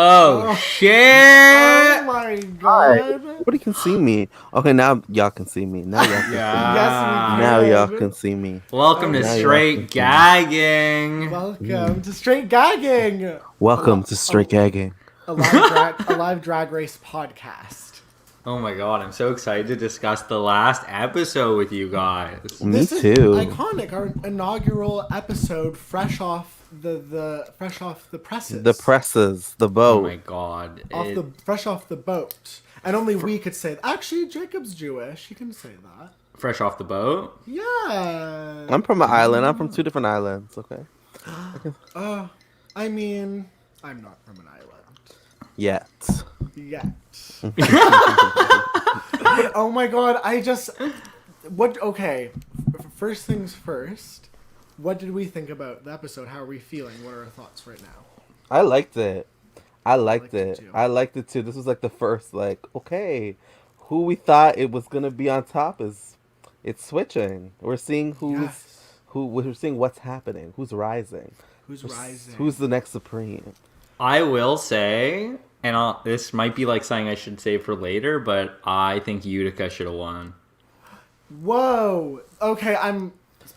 Oh, shit! Oh my god. Nobody can see me. Okay, now y'all can see me. Now y'all can see me. Yes, we can. Now y'all can see me. Welcome to Now y'all Straight can see me. Gagging. Welcome to Straight Gagging. Welcome to Straight Gagging. A live drag race podcast. Oh my god, I'm so excited to discuss the last episode with you guys. Me This is too. iconic. Our inaugural episode, fresh off the presses. The presses, the Oh boat. my god. Fresh off the boat. And only we could say that. Actually, Jacob's Jewish. He can say that. Fresh off the boat? Yeah. I'm from an island. I'm from 2 different islands. Okay. I mean, I'm not from an island. Yet. But, oh my god, okay. First things first. What did we think about the episode? How are we feeling? What are our thoughts right now? I liked it. I liked it it. too. I liked it too. This was like the first, okay, who we thought it was gonna be on top it's switching. We're seeing we're seeing what's happening. Who's rising? Rising? Who's the next supreme? I will say, and this might be like something I should save for later, but I think Utica should have won. Whoa. Okay,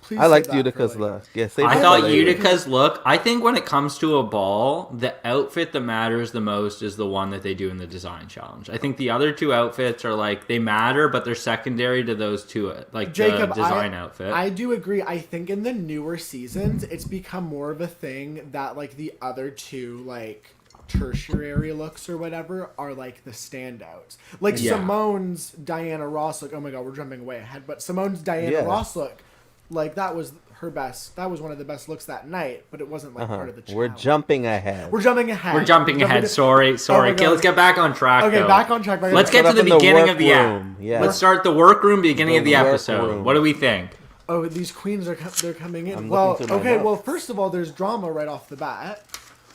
please I liked save that Utica's for later. look. Yeah, save I it for thought later. Utica's look, I think when it comes to a ball, the outfit that matters the most is the one that they do in the design challenge. I think the other two outfits are like, they matter, but they're secondary to those two, like Jacob, the design outfit. I do agree. I think in the newer seasons, it's become more of a thing that like the other two like tertiary looks or whatever are like the standouts. Like Yeah. Simone's Diana Ross look. Oh my god, we're jumping way ahead. But Simone's Diana Ross look, like that was her best. That was one of the best looks that night. But it wasn't like part of the challenge. We're jumping ahead. We're jumping ahead. Sorry. Oh my Okay, God. let's get back on track. Okay, though. back on track. Let's get to Set the up in the beginning work of the room. app. Yeah. Let's start the workroom beginning of the work episode. room. What do we think? Oh, these queens they're coming in. I'm Well, looking through my okay. notes. Well, first of all, there's drama right off the bat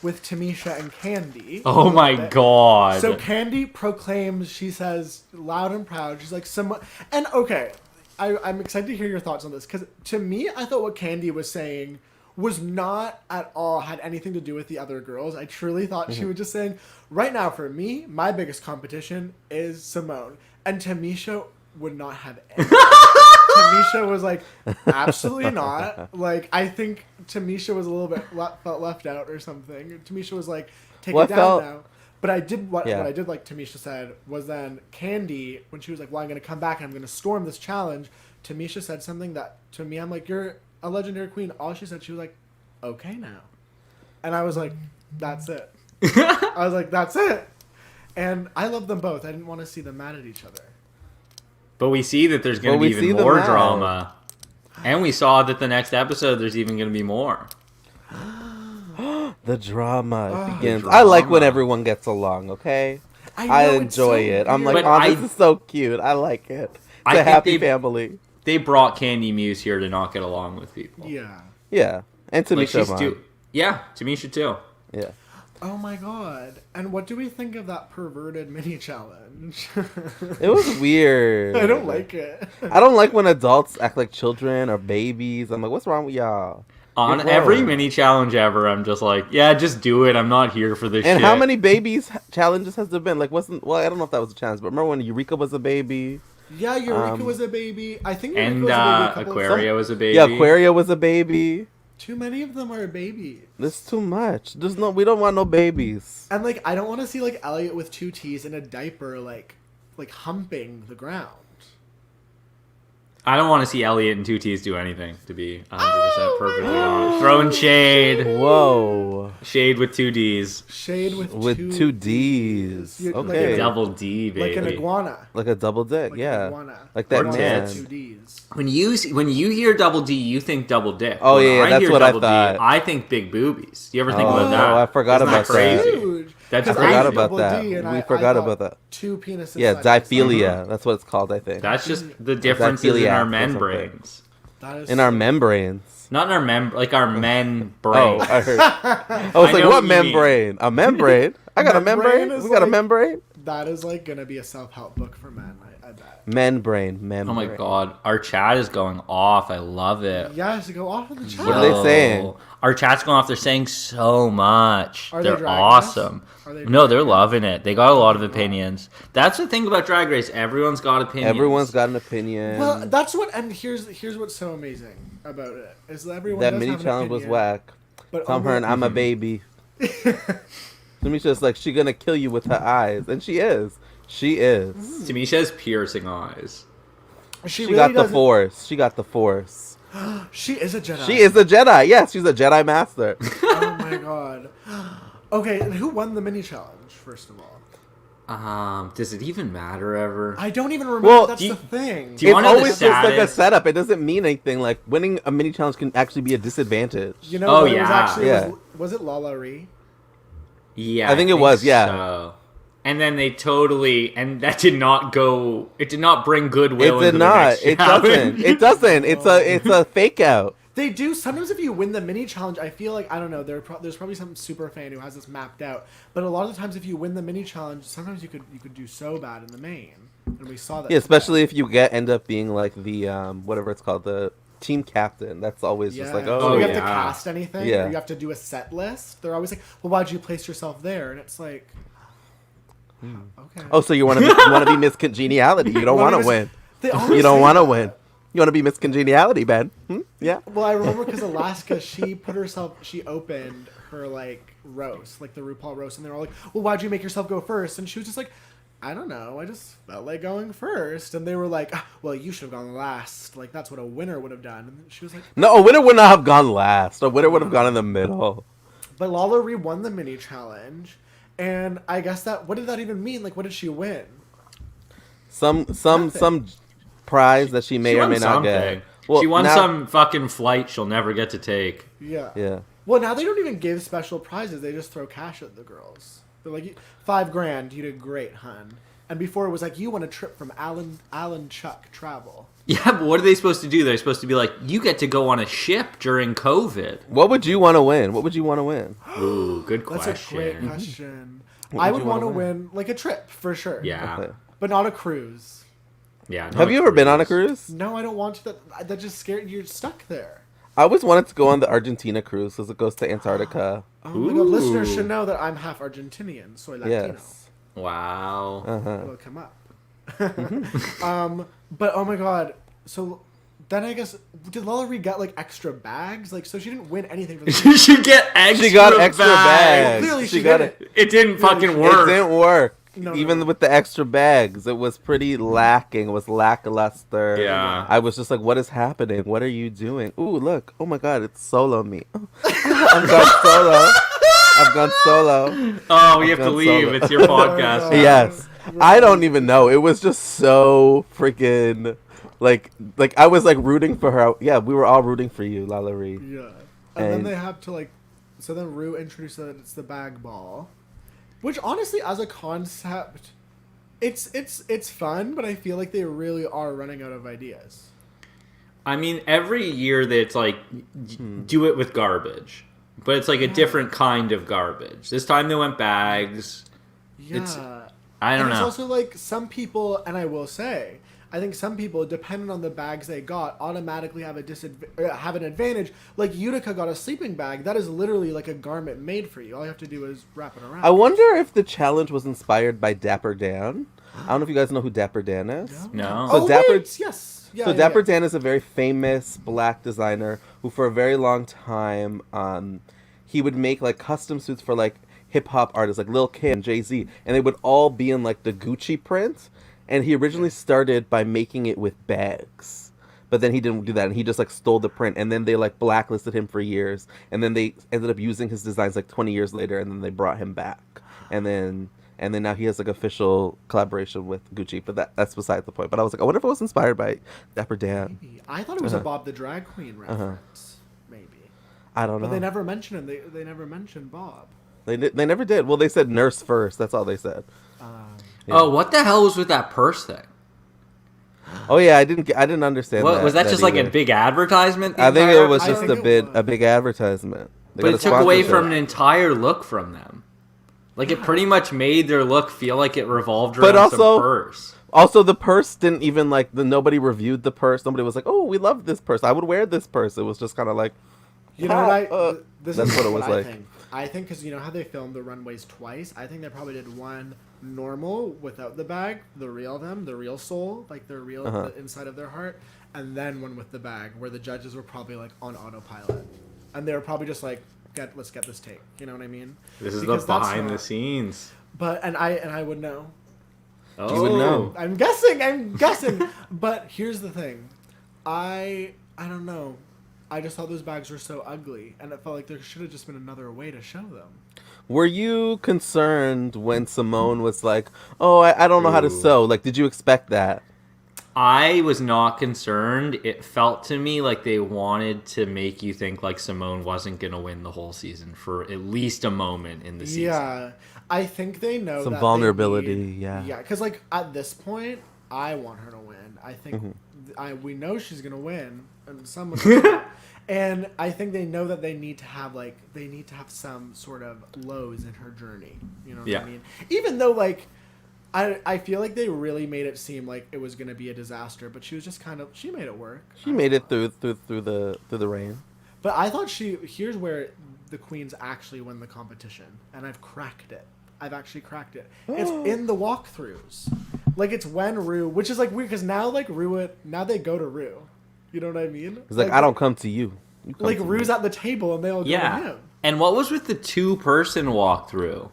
with Tamisha and Candy. Oh my god. So Candy proclaims, she says loud and proud, she's like, and okay, I'm excited to hear your thoughts on this, because to me, I thought what Candy was saying was not at all had anything to do with the other girls. I truly thought she was just saying, right now for me, my biggest competition is Simone. And Tamisha would not have any. Tamisha was like, absolutely not. Like, I think Tamisha was a little bit felt left out or something. Tamisha was like, take it down now. But what I did like Tamisha said was then Candy, when she was like, well, I'm going to come back and I'm going to storm this challenge, Tamisha said something that, to me, I'm like, you're a legendary queen. All she said, she was like, okay now. And I was like, that's it. I was like, that's it. And I love them both. I didn't want to see them mad at each other. But we see that there's going to be even more drama. And we saw that the next episode there's even going to be more. The drama begins. The drama. I like when everyone gets along, okay? I enjoy it. I'm like, But this is so cute. I like it. It's I a think happy family. They brought Candy Muse here to not get along with people. Yeah. Yeah. And Tamisha. Tamisha too. Yeah. Oh my god. And what do we think of that perverted mini challenge? It was weird. I don't like it. I don't like when adults act like children or babies. I'm like, what's wrong with y'all? On every mini challenge ever, I'm just like, yeah, just do it. I'm not here for this shit. And how many babies challenges has there been? Like, I don't know if that was a challenge, but remember when Eureka was a baby? Yeah, Eureka was a baby. I think Eureka And was a baby. Aquaria was a baby. Yeah, Aquaria was a baby. Too many of them are babies. This too much. We don't want no babies. And like, I don't want to see like Elliot with 2 T's in a diaper, like humping the ground. I don't want to see Elliot and 2 T's do anything, to be 100% perfectly honest. Throwing shade. Whoa. Shade with 2 D's. Shade with 2 D's. Like Okay. a double D, baby. Like an iguana. Like a double dick, Like yeah. an iguana. Like that Iguana man. with 2 D's. When you hear double D, you think double dick. Oh, When yeah, that's hear what I double thought. D, I think big boobies. Do you ever think about that? Oh, I forgot Isn't about that crazy? Huge. That's I 'Cause forgot see about double that. D and We I forgot thought about that. 2 penises. Yeah, side by side. diaphilia. That's what it's called, I think. That's just the differences in Diaphilia our or men something. brains. That is In our membranes. Not in our our men Oh, brains. I heard. I was I like, know what what you mean. membrane? A membrane? I got a Membrane membrane? is We got a like- membrane? That is like gonna be a self-help book for men. I bet. Men brain. Oh my god, our chat is going off. I love it. Yes, go off in the chat. What are they saying? Our chat's going off. They're saying so much. Are they They're Drag awesome. Race? Are they No, Drag they're Race? loving it. They got a lot of opinions. That's the thing about Drag Race. Everyone's got opinions. Everyone's got an opinion. Well, that's what, and here's what's so amazing about it is that everyone that does mini have an challenge was opinion, whack. But Tom only- Hearn, I'm a baby. Tamisha's like, she gonna kill you with her eyes. And she is. She is. Tamisha has piercing eyes. She She really got the doesn't- force. She got the force. She is a Jedi. She is a Jedi. Yes, she's a Jedi master. Oh my god. Okay, and who won the mini challenge? First of all, Does it even matter ever? I don't even remember. Well, That's do you- the thing. do you It's wanna know the always just like a saddest- setup. It doesn't mean anything. Like, winning a mini challenge can actually be a disadvantage. You know, Oh, what it was yeah. actually Yeah. was it Lala Ree? Yeah, I think it was, yeah. so. And then they totally, and that did not go. It did not bring goodwill. It did into not. The next It challenge. doesn't. It doesn't. It's a fake out. They do sometimes. If you win the mini challenge, I feel like I don't know. There's probably some super fan who has this mapped out. But a lot of the times, if you win the mini challenge, sometimes you could do so bad in the main, and we saw that. Yeah, especially if you end up being like the whatever it's called, the team captain. That's always just like, so oh, you yeah. have to cast anything, Yeah. or you have to do a set list. They're always like, "Well, why'd you place yourself there?" And it's like, okay. oh, so you want to be Miss Congeniality? You don't Well, want it to was- win. They always You don't say want to that. win. You want to be Miss Congeniality, Ben? Yeah. Well, I remember because Alaska, she opened her like roast, like the RuPaul roast, and they were all like, "Well, why'd you make yourself go first?" And she was just like, "I don't know, I just felt like going first." And they were like, "Well, you should have gone last. Like that's what a winner would have done." And she was like, No, a winner would not have gone last. A winner would have gone in the middle. "But Lala Ree won the mini challenge, and I guess what did that even mean? Like, what did she win?" Some prize that she may She or won may not something. get. Well, she won now- some fucking flight she'll never get to take. Yeah. Yeah. Well, now they don't even give special prizes; they just throw cash at the girls. They're like, $5,000, you did great, hun. And before it was like, you won a trip from Alan Chuck Travel. Yeah, but what are they supposed to do? They're supposed to be like, you get to go on a ship during COVID. What would you want to win? What would you want to win? Ooh, good That's question. a great question. What I would would you want to wanna win like a trip for sure. Yeah, Okay. But not a cruise. yeah. Have you ever been on a cruise? No, I don't want to. That just scared you're stuck there. I always wanted to go on the Argentina cruise because it goes to Antarctica. Oh my god, listeners should know that I'm half Argentinian, soy Latino. Yes. Wow. Uh-huh. It'll come up. But oh my god, so then I guess did Lala Ree get like extra bags? Like so she didn't win anything for the You should get extra. She got extra bags. Well, clearly she she got didn't. it. It didn't fucking It work. didn't work. No, Even no. with the extra bags, it was pretty lacking. It was lackluster. Yeah. I was just like, what is happening? What are you doing? Ooh, look. Oh my god, it's solo me. I've gone solo. I've gone solo. Oh, we have to gone leave. solo. It's your podcast. Oh, now. Yes. I don't even know. It was just so freaking like I was like rooting for her. Yeah, we were all rooting for you, Lala Ree. Yeah. And then And- they have to like so then Rue introduced that it's the bag ball. Which honestly as a concept it's fun, but I feel like they really are running out of ideas. I mean, every year that it's like, do it with garbage. But it's like a different kind of garbage. This time they went bags. Yeah. I don't and know. It's also like some people, and I will say, I think some people, depending on the bags they got, automatically have have an advantage. Like Utica got a sleeping bag. That is literally like a garment made for you. All you have to do is wrap it around. I wonder if the challenge was inspired by Dapper Dan. I don't know if you guys know who Dapper Dan is. No. So Oh, Dapper- wait, yes. Yeah, So yeah, Dapper yeah. Dan is a very famous black designer who for a very long time he would make like custom suits for like hip hop artists like Lil Kim, Jay-Z, and they would all be in like the Gucci print. And he originally started by making it with bags. But then he didn't do that and he just like stole the print and then they like blacklisted him for years and then they ended up using his designs like 20 years later and then they brought him back. And then now he has like official collaboration with Gucci, but that's beside the point. But I was like, I wonder if it was inspired by Dapper Dan. Maybe. I thought it was a Bob the Drag Queen reference. Maybe. I don't know. But they never mentioned him. They never mentioned Bob. They never did. Well, they said nurse first. That's all they said. Oh, what the hell was with that purse thing? Oh yeah, I didn't understand. What, was that just like a either. big advertisement? the I think entire- it was I just think a it was. big advertisement. They But got it a took away sponsorship. from an entire look from them. Like it pretty much made their look feel like it revolved around But also- some purse. Also, the purse didn't even like nobody reviewed the purse. Nobody was like, "Oh, we love this purse. I would wear this purse." It was just kind of like, you know what that's what it was like. I think because you know how they filmed the runways twice. I think they probably did one normal without the bag, the real them, the real soul, like their real the inside of their heart, and then one with the bag, where the judges were probably like on autopilot, and they were probably just like, let's get this take. You know what I mean? This is the behind the scenes. But I would know. Oh. You would know. I'm guessing. But here's the thing, I don't know. I just thought those bags were so ugly, and it felt like there should have just been another way to show them. Were you concerned when Simone was like, "Oh, I don't know how to sew"? Like, did you expect that? I was not concerned. It felt to me like they wanted to make you think like Simone wasn't going to win the whole season for at least a moment in the season. Yeah, I think they know some that vulnerability. Yeah, because like at this point, I want her to win. I think we know she's going to win, and someone. And I think they know that they need to have some sort of lows in her journey. You know what I mean? Even though like I feel like they really made it seem like it was going to be a disaster, but she was just she made it work. She made it through the rain. But I thought here's where the queens actually win the competition, and I've cracked it. I've actually cracked it. It's in the walkthroughs. Like it's when Rue, which is like weird because now like now they go to Rue. You know what I mean? It's like I don't come to you. Like Rue's at the table and they all go to him. And what was with the 2-person walkthrough?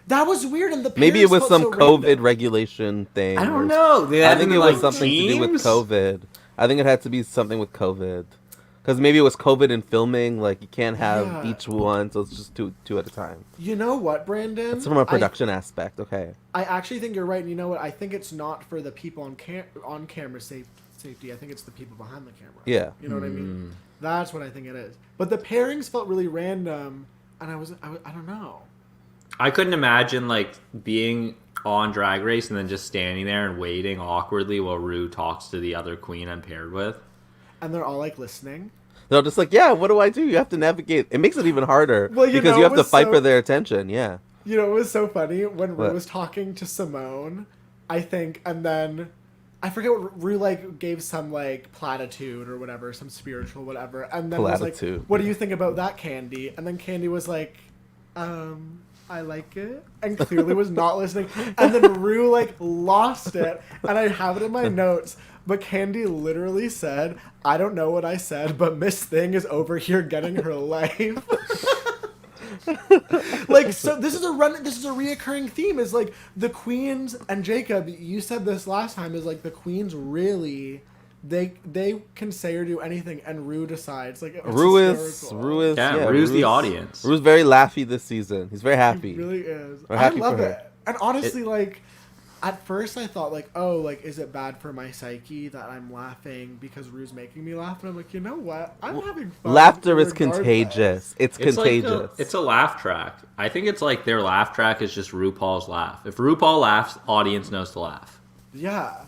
That was weird. And the maybe it was some COVID random. regulation thing. I don't know. I think it was something to do with COVID. I think it had to be something with COVID. Because maybe it was COVID in filming. Like you can't have each one, so it's just two at a time. You know what, Brandon? It's from a production aspect. Okay. I actually think you're right. And you know what? I think it's not for the people on camera safety. I think it's the people behind the camera. Yeah. You know what I mean? That's what I think it is. But the pairings felt really random, and I don't know. I couldn't imagine like being on Drag Race and then just standing there and waiting awkwardly while Rue talks to the other queen I'm paired with. And they're all like listening. They're just like, yeah, what do I do? You have to navigate. It makes it even harder because you have to fight for their attention. Yeah. You know, it was so funny when Rue was talking to Simone, I think, and then I forget what Rue like gave some like platitude or whatever, some spiritual whatever, and then was like, "What do you think about that, Candy?" And then Candy was like, "I like it," and clearly was not listening. And then Rue like lost it, and I have it in my notes. But Candy literally said, "I don't know what I said, but Miss Thing is over here getting her life." Like, so this is a reoccurring theme, is like the queens, and Jacob, you said this last time, is like the queens really they can say or do anything, and Rue decides. Like Rue is Rue's the audience. Rue's very laughy this season. He's very happy. He really is. I love it. And honestly, like at first I thought like, oh, like is it bad for my psyche that I'm laughing because Rue's making me laugh? And I'm like, you know what? I'm having fun. Laughter is contagious. It's contagious. It's a laugh track. I think it's like their laugh track is just RuPaul's laugh. If RuPaul laughs, audience knows to laugh. Yeah.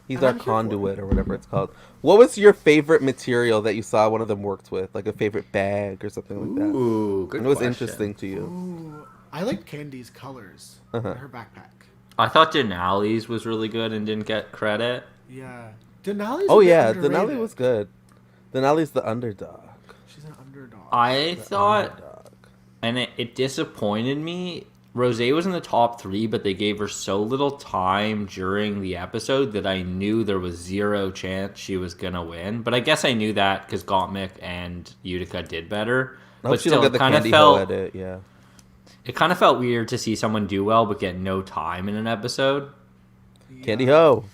He's our conduit or whatever it's called. What was your favorite material that you saw one of them worked with? Like a favorite bag or something like that? Ooh, good question. It was interesting to you. Ooh, I liked Candy's colors in her backpack. I thought Denali's was really good and didn't get credit. Yeah. Denali's Denali was good. Denali's the underdog. She's an underdog. I thought, and it disappointed me, Rosé was in the top 3, but they gave her so little time during the episode that I knew there was zero chance she was going to win. But I guess I knew that because Gottmik and Utica did better. But still, it kind of felt... Yeah. It kind of felt weird to see someone do well but get no time in an episode. Yeah. Candy Ho.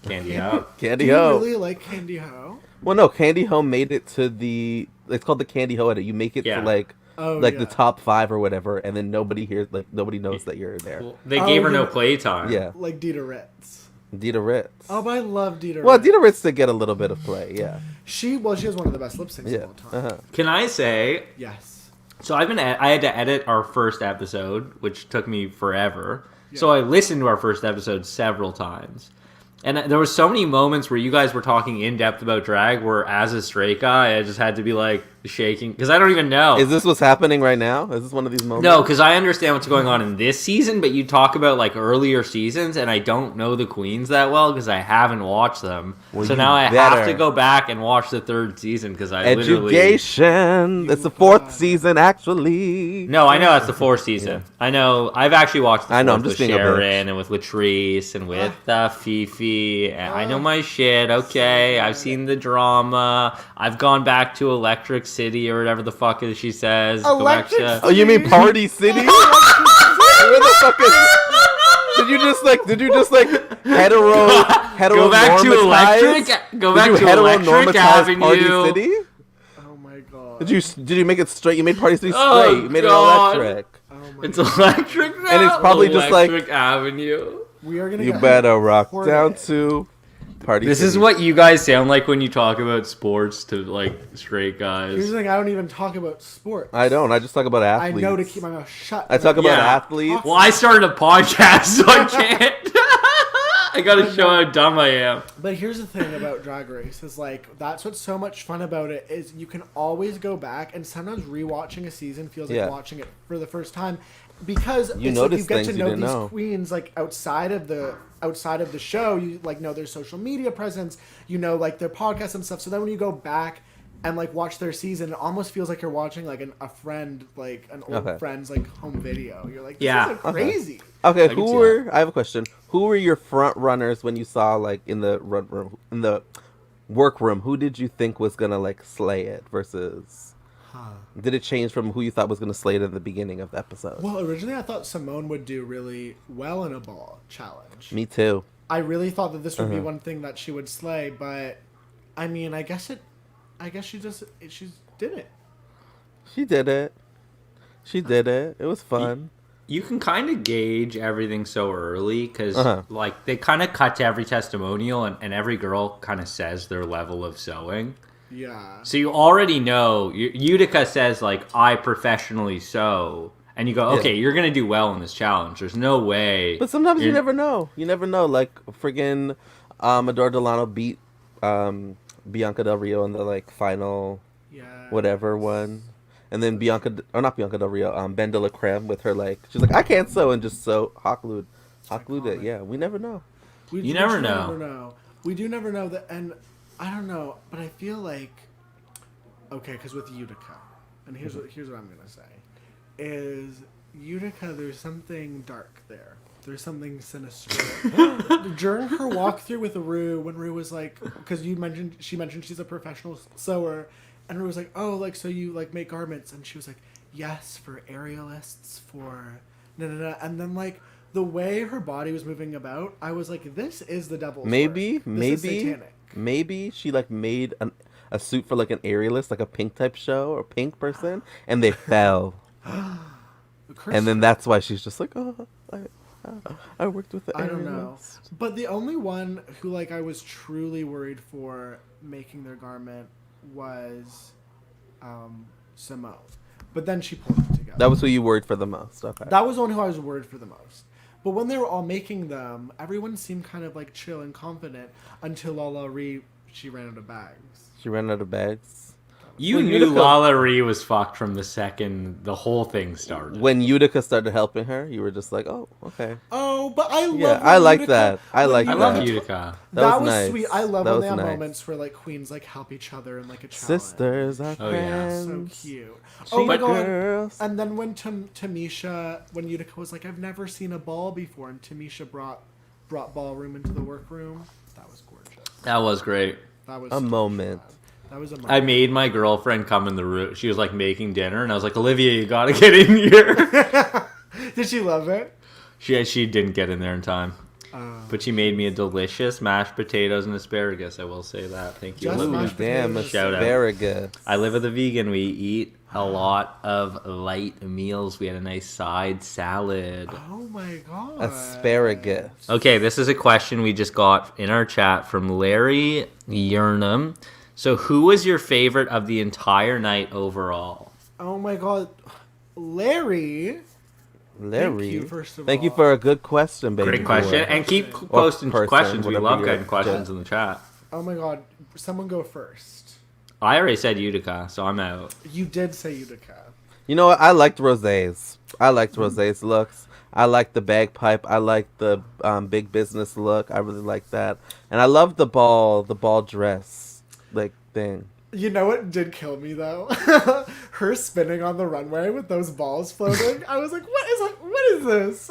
Candy Ho. Candy Do Ho. you really like Candy Ho? Well, no, Candy Ho made it to the... It's called the Candy Ho edit. You make it to like the top 5 or whatever, and then nobody knows that you're there. Well, they gave her no playtime. Yeah. Like Dita Ritz. Dita Ritz. Oh, but I love Dita Ritz. Well, Dita Ritz did get a little bit of play, yeah. She has one of the best lip syncs of all time. Uh-huh. Can I say... Yes. So I had to edit our first episode, which took me forever. Yeah. So I listened to our first episode several times. And there were so many moments where you guys were talking in depth about drag where as a straight guy, I just had to be like, shaking because I don't even know. Is this what's happening right now? Is this one of these moments? No, because I understand what's going on in this season, but you talk about like earlier seasons, and I don't know the queens that well because I haven't watched them. Well, so you now I better. have to go back and watch the third season because I literally. Education. It's the fourth season, actually. No, I know that's the fourth season. Yeah. I know. I've actually watched the I know, fourth I'm just with being a bitch. Sharon and with Latrice and with Fifi. And I know my shit. Okay, I've seen the drama. I've gone back to Electric City or whatever the fuck is she says. Electric Go back to, Oh, you mean Party City? Where the fuck is? Did you just like hetero go back to Electric. Go back to Electric Avenue. Party City? Oh my god. Did you make it straight? You made Party City straight. Oh, You made God. it electric. Oh my It's Electric now. And it's probably just like- Electric Avenue. We are gonna You get better rock horny. down to Party This City. is what you guys sound like when you talk about sports to like straight Here's guys. the thing, I don't even talk about sports. I don't. I just talk about I athletes. know to keep my mouth shut. I talk about Yeah. athletes. Well, I started a podcast, so I can't. I gotta show how dumb I am. But here's the thing about Drag Race is like that's what's so much fun about it is you can always go back and sometimes rewatching a season feels like Yeah. watching it for the first time because You it's notice like you get things to you know didn't these know. queens like outside of the show. You like know their social media presence, you know like their podcasts and stuff. So then when you go back and like watch their season, it almost feels like you're watching like a friend, like an old Okay. friend's like home video. You're like, this Yeah. is like, crazy. Okay, I can see I have a question. Who were your front runners when you saw like in the run room, in the workroom? Who did you think was gonna like slay it versus? Did it change from who you thought was gonna slay it at the beginning of the episode? Well, originally I thought Simone would do really well in a ball challenge. Me too. I really thought that this would be Uh-huh. one thing that she would slay, but I mean, I guess she did it. She did it. She did it. It was fun. You can kind of gauge everything so early because, Uh-huh. like, they kind of cut to every testimonial, and every girl kind of says their level of sewing. Yeah. So you already know. Utica says, like, I professionally sew. And you go, okay, you're going to do well in this challenge. There's no way. But sometimes you you're- never know. You never know. Like friggin' Adore Delano beat Bianca Del Rio in the like final Yeah. whatever one. And then not Bianca Del Rio, Ben de la Creme with her like she's like I can't sew and just sew hot glued it. Yeah, we never know. You never know. We do never know that, and I don't know, but I feel like okay, because with Utica, and here's what I'm gonna say, is Utica. There's something dark there. There's something sinister. During her walkthrough with Rue, when Rue was like, because she mentioned she's a professional sewer, and Rue was like, oh, like so you like make garments, and she was like, yes, for aerialists, for no, and then like. The way her body was moving about, I was like, "This is the devil's Maybe work. This is satanic." maybe she like made a suit for like an aerialist, like a pink type show or pink person, and they fell. And then that's why she's just like, oh, I worked with the I don't know. aerialist. But the only one who like I was truly worried for making their garment was Simone. But then she pulled it together. That was who you worried for the most. Okay. That was the one who I was worried for the most. But when they were all making them, everyone seemed kind of like chill and confident until Lala Ree, she ran out of bags. She ran out of bags. You Well, knew Utica- Lala Ree was fucked from the second the whole thing started. When Utica started helping her, you were just like, oh, okay. Oh, but I love Yeah, when I like Utica- that. I when like I Utica- love that. Utica. That was was nice. sweet. I love That when was they have nice. moments where like queens like help each other in like a challenge. Sisters are Oh, yeah. So friends. cute. Oh my Cheetah god. girls. And then when Tamisha, when Utica was like, I've never seen a ball before, and Tamisha brought ballroom into the workroom, that was gorgeous. That was great. That was A so much moment. fun. That was a moment. I made my girlfriend come in the room. She was like making dinner, and I was like, Olivia, you gotta get in here. Did she love it? She didn't get in there in time. But she made me a delicious mashed potatoes and asparagus. I will say that. Thank you. Just Olivia. Ooh, mashed damn, potatoes. Shout out. asparagus. I live with a vegan. We eat a lot of light meals. We had a nice side salad. Oh my god. Asparagus. Okay, this is a question we just got in our chat from Larry Yernam. So, who was your favorite of the entire night overall? Oh my god. Larry. Larry. Thank you, first of Thank you all. for a good question, baby. Great question. boy. And keep Or posting person, questions. We whatever love you're- getting questions yeah. in the chat. Oh my god. Someone go first. I already said Utica, so I'm out. You did say Utica. You know what? I liked Rosé's. I liked Rosé's looks. I like the bagpipe. I like the big business look. I really like that. And I love the ball dress like thing. You know what did kill me though? Her spinning on the runway with those balls floating. I was like, what is this?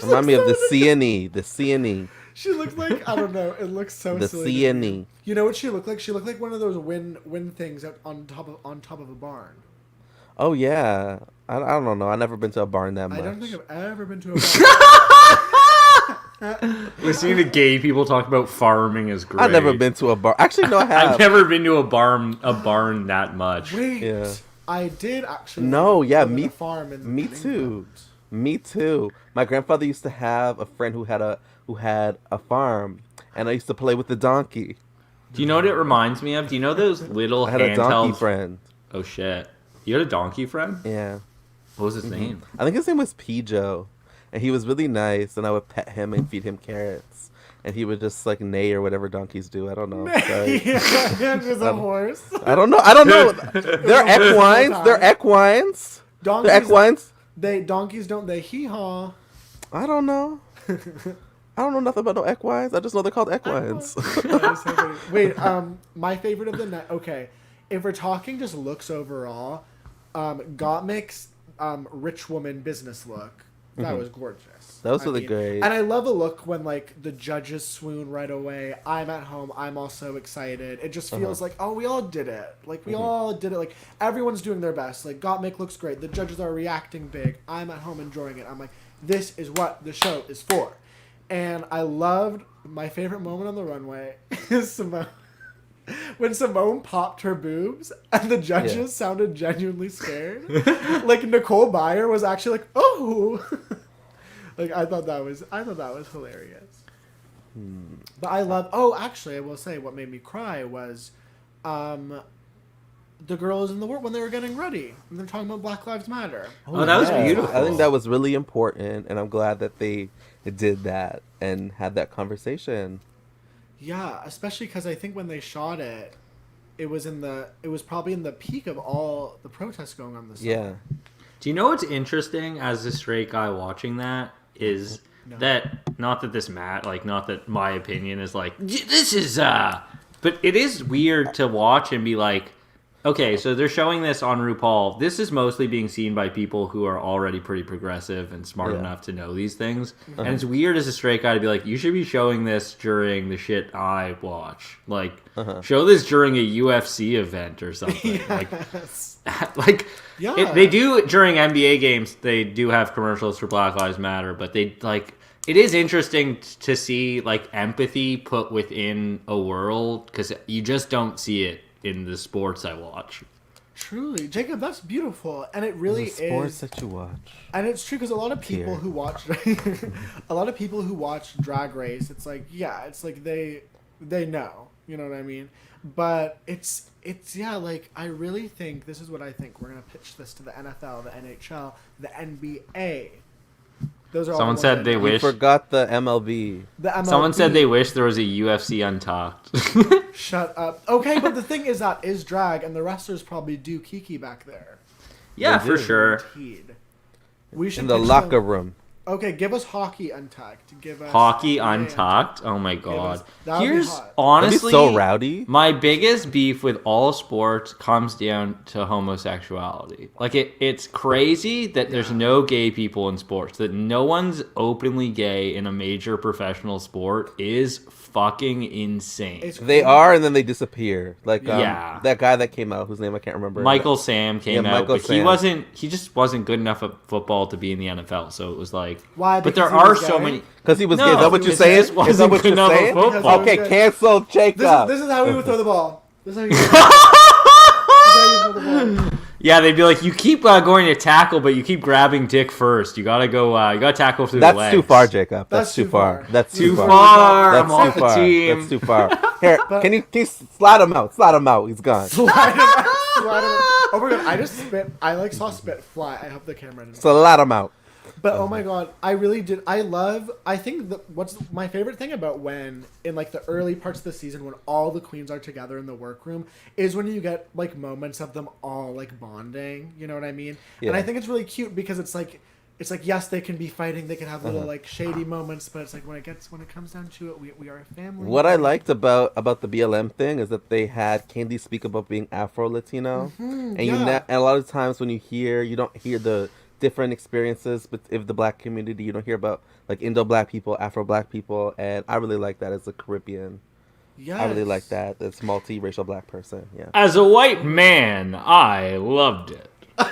Remind me of the CNE. The CNE. She looks like, I don't know. It looks so The silly. CNE. You know what she looked like? She looked like one of those wind things out on top of a barn. Oh yeah. I don't know. I've never been to a barn that much. I don't think I've ever been to a barn. Listening to gay people talk about farming is great. I've never been to a barn. Actually, no, I have. I've never been to a barn that much. Wait, Yeah. I did actually. No, yeah, live in me- a farm in Me England. too. Me too. My grandfather used to have a friend who had a farm, and I used to play with the donkey. Do you know what it reminds me of? Do you know those little I had a donkey handheld... friend. Oh shit! You had a donkey friend? Yeah. What was his name? I think his name was Pijo, and he was really nice, and I would pet him and feed him carrots, and he would just like neigh or whatever donkeys do. I don't know. Sorry. Yeah, just a horse. I don't know. They're equines. They're equines. Donkeys, They're equines. Donkeys don't they hee haw? I don't know. I don't know nothing about no equines. I just know they're called equines. Wait, my favorite of the night. Okay, if we're talking just looks overall, Gottmik's rich woman business look that was gorgeous. That was really great. And I love a look when like the judges swoon right away. I'm at home. I'm also excited. It just feels like, oh, we all did it. Like we all did it. Like everyone's doing their best. Like Gottmik looks great. The judges are reacting big. I'm at home enjoying it. I'm like, this is what the show is for. And I loved my favorite moment on the runway is Simone. When Simone popped her boobs and the judges sounded genuinely scared. Like Nicole Byer was actually like, oh. Like I thought that was hilarious. But I love actually I will say what made me cry was the girls in the work when they were getting ready. And they're talking about Black Lives Matter. Oh, that was beautiful. I think that was really important, and I'm glad that they did that and had that conversation. Yeah, especially because I think when they shot it, it was probably in the peak of all the protests going on this summer. Yeah. Do you know what's interesting as a straight guy watching that is that not that my opinion is like this is but it is weird to watch and be like, okay, so they're showing this on RuPaul. This is mostly being seen by people who are already pretty progressive and smart enough to know these things. And it's weird as a straight guy to be like, you should be showing this during the shit I watch. Like, show this during a UFC event or something. Yes. They do during NBA games. They do have commercials for Black Lives Matter, but they like. It is interesting to see like empathy put within a world because you just don't see it in the sports I watch. Truly, Jacob, that's beautiful, and it really is. Sports that you watch, and it's true because a lot of people who watch, Drag Race, it's like it's like they know, you know what I mean. But it's like I really think this is what I think. We're gonna pitch this to the NFL, the NHL, the NBA. Those are Someone all said they wish. You forgot the MLB. The MLB. Someone said they wish there was a UFC Untucked. Shut up. Okay, but the thing is that is drag, and the wrestlers probably do kiki back there. Yeah, They for do. sure. Guaranteed. We should In the pitch locker them- room. Okay, give us hockey untucked. Give us Hockey NBA Untucked. Oh my god. that would be Here's hot. That'd be honestly so rowdy. my biggest beef with all sports comes down to homosexuality. Like it's crazy that there's no gay people in sports. That no one's openly gay in a major professional sport is fucking insane. It's They are, and then they disappear. Like Yeah. that guy that came out, whose name I can't remember. Michael Sam came out, Michael but he Sam. he just wasn't good enough at football to be in the NFL. So it was like, Why? but there Because he are was so gay? many. Because he was No, gay. Is that what he you're was saying? just Is that wasn't what good you're enough at saying? football. Okay, Because- cancel Jacob. This is how we would throw the ball. This is how you throw the ball. Yeah, they'd be like, you keep going to tackle, but you keep grabbing dick first. You gotta go. You gotta tackle through the That's legs. too far, Jacob. That's That's too too far. far. That's Too too far. far. I'm That's off too the far. team. That's too far. Here, can you slide him out? Slide him out. He's gone. Slide him out. Slide him out. Oh my god, I just spit. I saw spit fly. I hope the camera didn't. Slide him out. But oh my god, I really did. I think that what's my favorite thing about when in like the early parts of the season when all the queens are together in the workroom is when you get like moments of them all like bonding. You know what I mean? Yeah. And I think it's really cute because it's like yes, they can be fighting, they can have little like shady moments, but it's like when it comes down to it, we are a family. What I liked about the BLM thing is that they had Candy speak about being Afro-Latino, and and a lot of times when you don't hear the different experiences, but if the black community, you don't hear about like Indo-Black people, Afro-Black people, and I really like that as a Caribbean. Yeah, I really like that. That's multi-racial black person. Yeah. As a white man, I loved it. You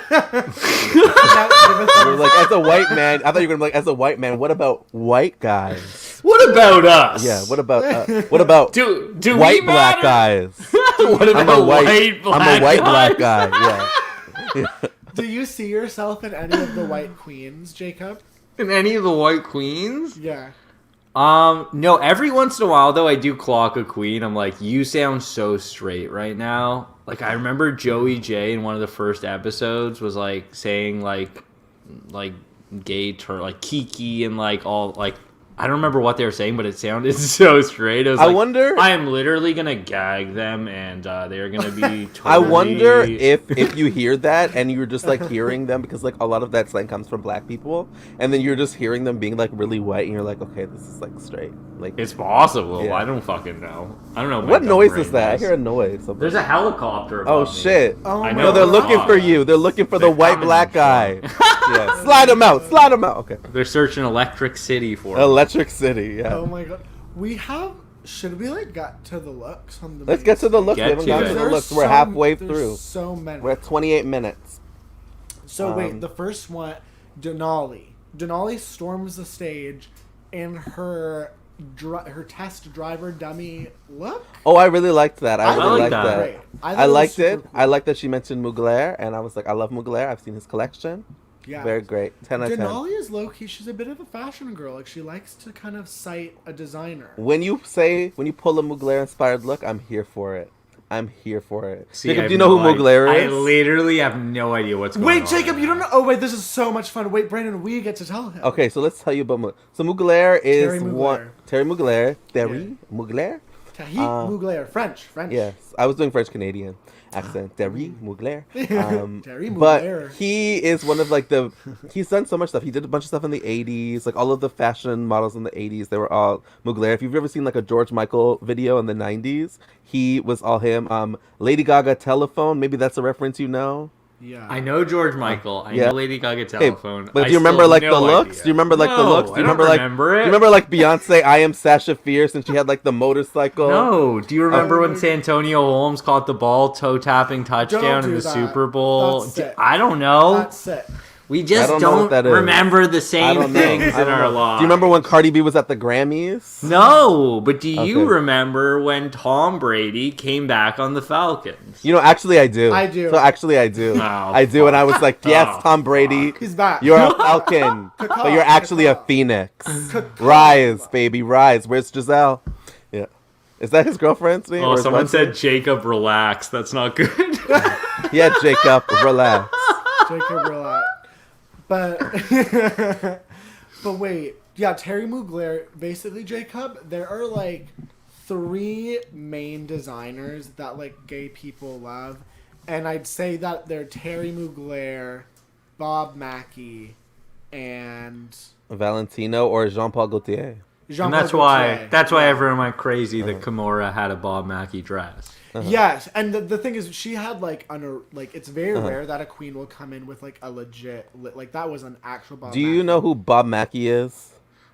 were like, as a white man, I thought you were gonna be like, as a white man, what about white guys? What about us? Yeah, what about do white we black matter? guys? What about I'm a white black black guy. Yeah. Do you see yourself in any of the white queens, Jacob? In any of the white queens? Yeah. No, every once in a while, though, I do clock a queen. I'm like, you sound so straight right now. Like, I remember Joey J in one of the first episodes was, like, saying, like gay term, like, kiki and, like, all, like, I don't remember what they were saying, but it sounded so straight. I wonder... I am literally going to gag them, and they're going to be totally... I wonder if you hear that, and you're just, like, hearing them, because, like, a lot of that slang comes from black people, and then you're just hearing them being, like, really white, and you're like, okay, this is, like, straight. Like, it's possible. Yeah. I don't fucking know. I don't know. What noise is that? I hear a noise. There's a helicopter above me. Shit. Oh, I No, know. they're looking for you. They're looking for the white black guy. Yeah. Slide him out. Okay. They're searching Electric City for him. Electric City, yeah. Oh my god. Should we like get to the looks on the Let's get to the looks. Get We haven't to gotten it. to the looks. We're halfway through. There's so many. We're at 28 minutes. So wait, the first one, Denali. Denali storms the stage in her test driver dummy look. Oh, I really liked that. I really like liked that. that. Great. I liked it. Cool. I liked that she mentioned Mugler, and I was like, I love Mugler. I've seen his collection. Yeah. Very great. 10 out of 10. Denali is low key. She's a bit of a fashion girl. Like she likes to kind of cite a designer. When you pull a Mugler inspired look, I'm here for it. See, Jacob, do you know who Mugler is? I literally have no idea what's going on. Wait, Jacob, you don't know? Oh wait, this is so much fun. Wait, Brandon, we get to tell him. Okay, so let's tell you about Mugler. So Mugler is Terry Mugler. one. Terry Mugler. Terry Mugler. Terry Mugler, French. Yes, I was doing French Canadian accent. Terry Mugler. Terry Mugler. But he is one of like he's done so much stuff. He did a bunch of stuff in the 80s, like all of the fashion models in the 80s. They were all Mugler. If you've ever seen like a George Michael video in the 90s, he was all him. Lady Gaga Telephone. Maybe that's a reference you know. Yeah. I know George Michael. I Yeah. know Lady Gaga Telephone. But I do you remember still like have the no looks? idea. Do you remember like the No, looks? Do you I don't remember it. Do you remember like Beyonce, I Am Sasha Fierce, and she had like the motorcycle? No. Do you remember when Santonio Holmes caught the ball toe-tapping touchdown Don't in do the that. Super Bowl? That's sick. I don't know. That's it. We just I don't know what that is. remember the I same don't know. things I in don't our know. lives. Do you remember when Cardi B was at the Grammys? No, but do you Okay. remember when Tom Brady came back on the Falcons? You know, actually, I do. I do. So actually, I do. Oh, I do, and I was like, yes, Oh, Tom Brady, He's back. you're a Falcon, but you're actually a Phoenix. Rise, baby, rise. Where's Giselle? Yeah. Is that his girlfriend's name? Oh, or his someone wife's said name? Jacob, relax. That's not good. Yeah, Jacob, relax. Jacob relax. But but wait, yeah, Terry Mugler. Basically, Jacob, there are like 3 main designers that like gay people love, and I'd say that they're Terry Mugler, Bob Mackie, and Valentino or Jean-Paul Gaultier. Jean-Paul And that's Gaultier. why everyone went crazy that Kimura had a Bob Mackie dress. Yes, and the thing is, she had like it's very rare that a queen will come in with like a legit like that was an actual Bob. Do you know who Bob Mackie is?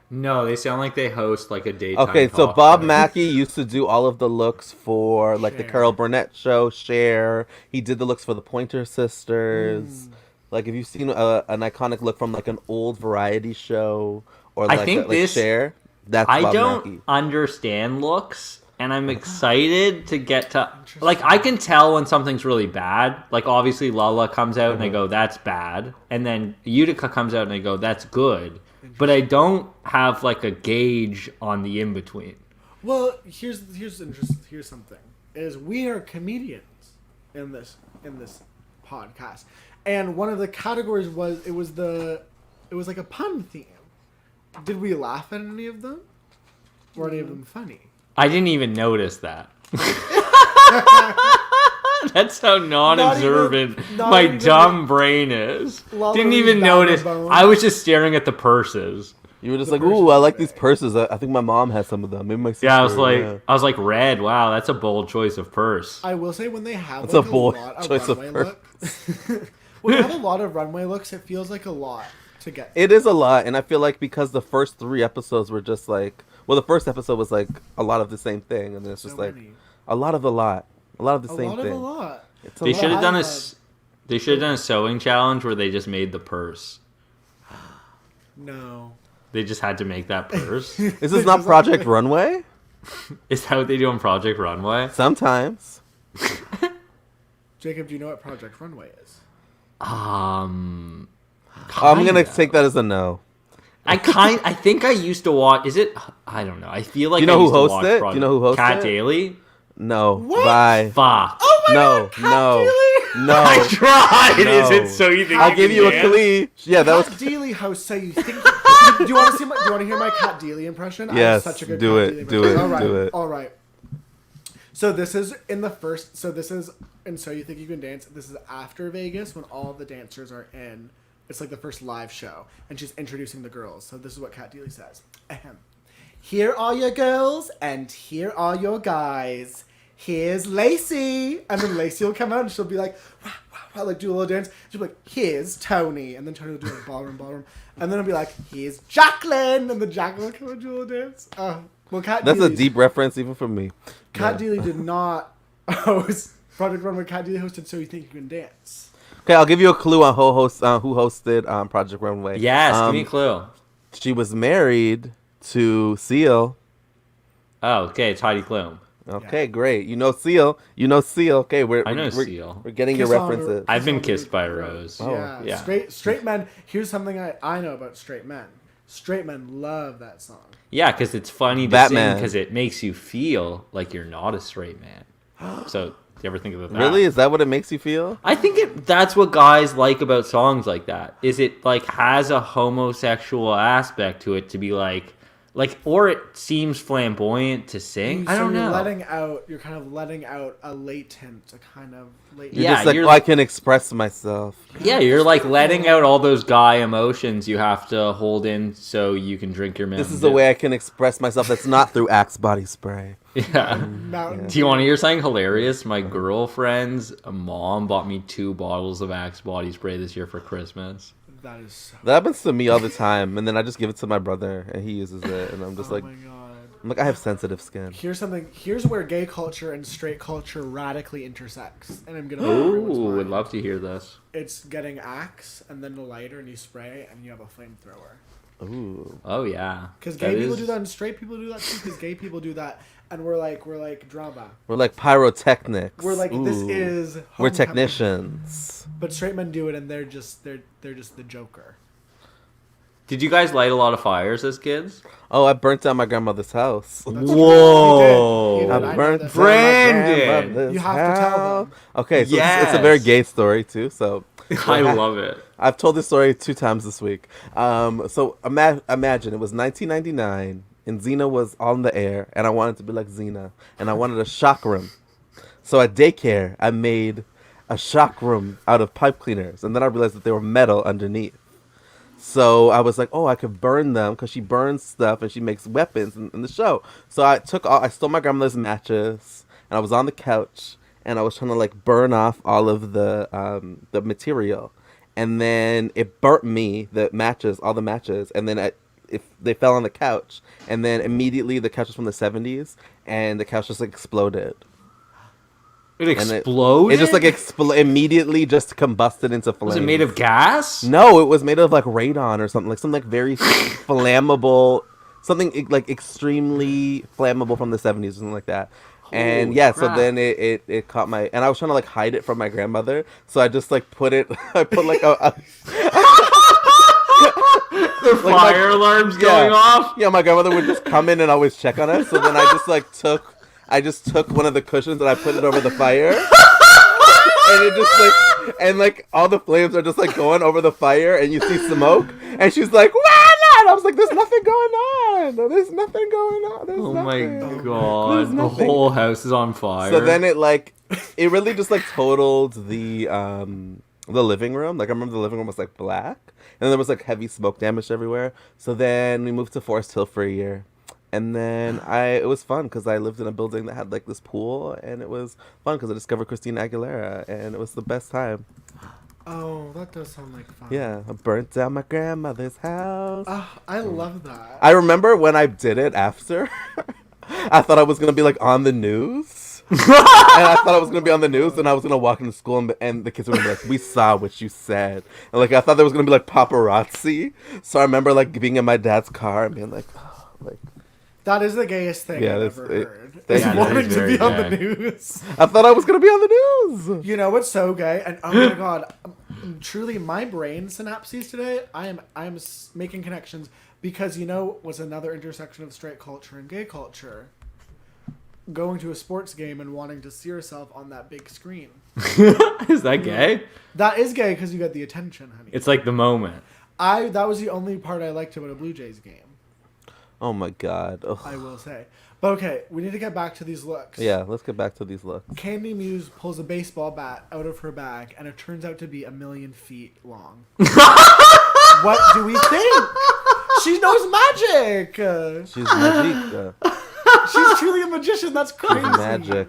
No, they sound like they host like a daytime Okay, so talk Bob show. Mackie used to do all of the looks for like the Cher. Carol Burnett show, Cher. He did the looks for the Pointer Sisters. Like, if you've seen an iconic look from like an old variety show or I like think like this- Cher, that's I Bob don't Mackie. understand looks, and I'm excited to get to... Like, I can tell when something's really bad. Like, obviously, Lala comes out and I go, that's bad. And then Utica comes out and I go, that's good. But I don't have, like, a gauge on the in-between. Well, here's interesting. Here's something: is we are comedians in this podcast, and one of the categories was the it was like a pun theme. Did we laugh at any of them? Were any of them funny? I didn't even notice that. That's how non-observant my dumb brain is. Didn't even notice. I was just staring at the purses. You were just like, ooh, I like these purses. I think my mom has some of them. Maybe my sister. Yeah, I was like, red. Wow, that's a bold choice of purse. I will say when they have That's like a bold lot of choice of runway looks, when they have a lot of runway looks, it feels like a lot to get. It is a lot, and I feel like because the first 3 episodes were just like, well, the first episode was like a lot of the same thing, and then it's just like a lot of the same thing. A lot. They should have done They should have done a sewing challenge where they just made the purse. No. They just had to make that purse. Is this not Project Runway? Is that what they do on Project Runway? Sometimes. Jacob, do you know what Project Runway is? I'm gonna take that as a no. I think I used to watch. Is it? I don't know. I feel like you know I used who hosts to watch it? Project. You know who hosts Kat it? Daly? No. What? Bye. Fuck. Oh my God, No. I tried. No. Is it so you think I'll give you a clue. Yeah, that was. Kat Deely host. So you think? Do you want to hear my Kat Deely impression? Yes. I have such a good Do Kat it. Deely Do impression. it. All right. Do it. All right. So this is in the first. So this is, and so you think you can dance. This is after Vegas when all the dancers are in. It's like the first live show, and she's introducing the girls. So this is what Kat Deely says. Ahem. Here are your girls, and here are your guys. Here's Lacey. And then Lacey will come out, and she'll be like, wah, wah, wah, like do a little dance. She'll be like, here's Tony. And then Tony will do like ballroom. And then it'll be like, here's Jacqueline. And then Jacqueline will come out and do a little dance. Well, Kat That's Deely, a deep reference even from me. Kat Deely did not host Project Runway. Kat Deely hosted So You Think You Can Dance. Okay, I'll give you a clue on who hosted Project Runway. Yes, give me a clue. She was married to Seal. Oh, okay, it's Heidi Klum. Okay, great. You know Seal. Okay, I know Seal. We're getting your Kiss on references. I've been kissed by a rose. Yeah, yeah. Straight men. Here's something I know about straight men. Straight men love that song. Yeah, because it's funny to Batman. sing because it makes you feel like you're not a straight man. So, do you ever think about that? Really? Is that what it makes you feel? I think that's what guys like about songs like that. Is it like has a homosexual aspect to it to be like, or it seems flamboyant to sing. I don't know. You're kind of letting out a latent. You're just like, I can express myself. Yeah, you're like letting out all those guy emotions you have to hold in so you can drink your Mountain This is the Dew. way I can express myself. That's not through Axe body spray. Yeah. Mountain Do you want to hear something hilarious? My girlfriend's mom bought me 2 bottles of Axe body spray this year for Christmas. That is so. That happens to me all the time, and then I just give it to my brother, and he uses it, and I'm just Oh like, my God. I have sensitive skin. Here's where gay culture and straight culture radically intersects, and I'm gonna. Ooh, would love to hear this. It's getting Axe and then the lighter, and you spray, and you have a flamethrower. Ooh. Oh yeah. Because gay people do that, and straight people do that too. Because gay people do that, and we're like drama. We're like pyrotechnics. We're like, this Ooh. is. We're homecoming. technicians. But straight men do it, and they're just the Joker. Did you guys light a lot of fires as kids? Oh, I burnt down my grandmother's house. Whoa. He did. I burnt this. down my Brandon! grandmother's You have to tell house. them. Okay, so Yes. it's a very gay story too. So I love it. I've told this story 2 times this week. So imagine it was 1999 and Xena was on the air, and I wanted to be like Xena, and I wanted a shock room. So at daycare, I made a shock room out of pipe cleaners, and then I realized that they were metal underneath. So I was like, oh, I could burn them because she burns stuff and she makes weapons in the show. So I stole my grandmother's matches, and I was on the couch, and I was trying to like burn off all of the material, and then it burnt me, all the matches, and then they fell on the couch, and then immediately the couch was from the 70s, and the couch just like exploded. It exploded? It just like immediately just combusted into flames. Was it made of gas? No, it was made of like radon or something like very flammable, something like extremely flammable from the 70s or something like that. And yeah, crap. so then it caught my, and I was trying to like hide it from my grandmother, so I just like I put like a The fire alarm's going off? Yeah, my grandmother would just come in and always check on us, so then I just took one of the cushions and I put it over the fire. and it just like, and like all the flames are just like going over the fire, and you see smoke, and she's like, "Wow!" And I was like, "There's nothing going on. There's nothing going on. There's Oh nothing." my god, There's the nothing. whole house is on fire. So then it really just like totaled the living room. Like I remember the living room was like black, and then there was like heavy smoke damage everywhere. So then we moved to Forest Hill for a year. And then it was fun because I lived in a building that had like this pool, and it was fun because I discovered Christina Aguilera, and it was the best time. Oh, that does sound like fun. Yeah, I burnt down my grandmother's house. I love that. I remember when I did it after, I thought I was gonna be like on the news, and I thought I was gonna be on the news, and I was gonna walk into school, and the kids were gonna be like, "We saw what you said," and like I thought there was gonna be like paparazzi. So I remember like being in my dad's car and being like, oh, like. That is the gayest thing I've ever heard. Is yeah, wanting to be on the gay. news. I thought I was gonna be on the news. You know what's so gay? And oh my god, truly, my brain synapses today. I am making connections because you know what's another intersection of straight culture and gay culture? Going to a sports game and wanting to see yourself on that big screen. Is that gay? That is gay because you get the attention, honey. It's like the moment. That was the only part I liked about a Blue Jays game. Oh my god. Ugh. I will say. But okay, we need to get back to these looks. Yeah, let's get back to these looks. Candy Muse pulls a baseball bat out of her bag, and it turns out to be 1,000,000 feet long. What do we think? She knows magic. She's magic. She's truly a magician. That's crazy. She's magic.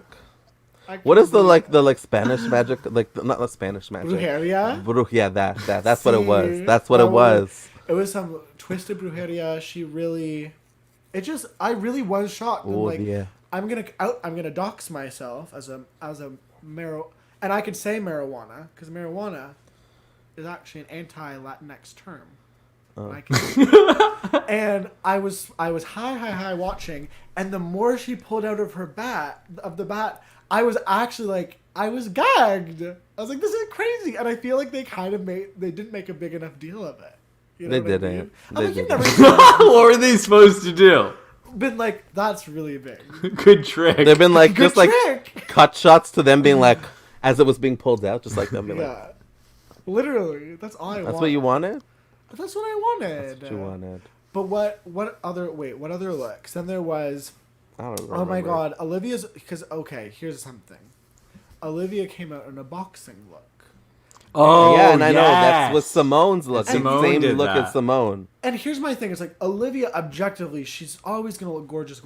What is the Spanish magic? Like not the Spanish magic. Brujeria? Yeah, that's what it was. That's what it was. It was some twisted brujeria. I really was shocked. Oh, Like, yeah. I'm gonna dox myself as a and I could say marijuana because marijuana is actually an anti-Latinx term. And I was high watching, and the more she pulled out of the bat, I was actually like, I was gagged. I was like, this is crazy, and I feel like they didn't make a big enough deal of it. You know They what didn't. I mean? They I'm like, you've didn't. never seen that. What were they supposed to do? Been like, that's really big. Good trick. They've been like Good just like trick. cut shots to them being like as it was being pulled out, just like them being like. Yeah, literally, that's all I wanted. That's what you wanted. That's what I wanted. That's what you wanted. But what other looks? Then there was. I don't remember. Oh my god, Olivia's because okay, here's something. Olivia came out in a boxing look. Oh, yeah, and I know that's yes. what Simone's look. Simone Same did look that. as Simone. And here's my thing: it's like Olivia, objectively, she's always gonna look gorgeous.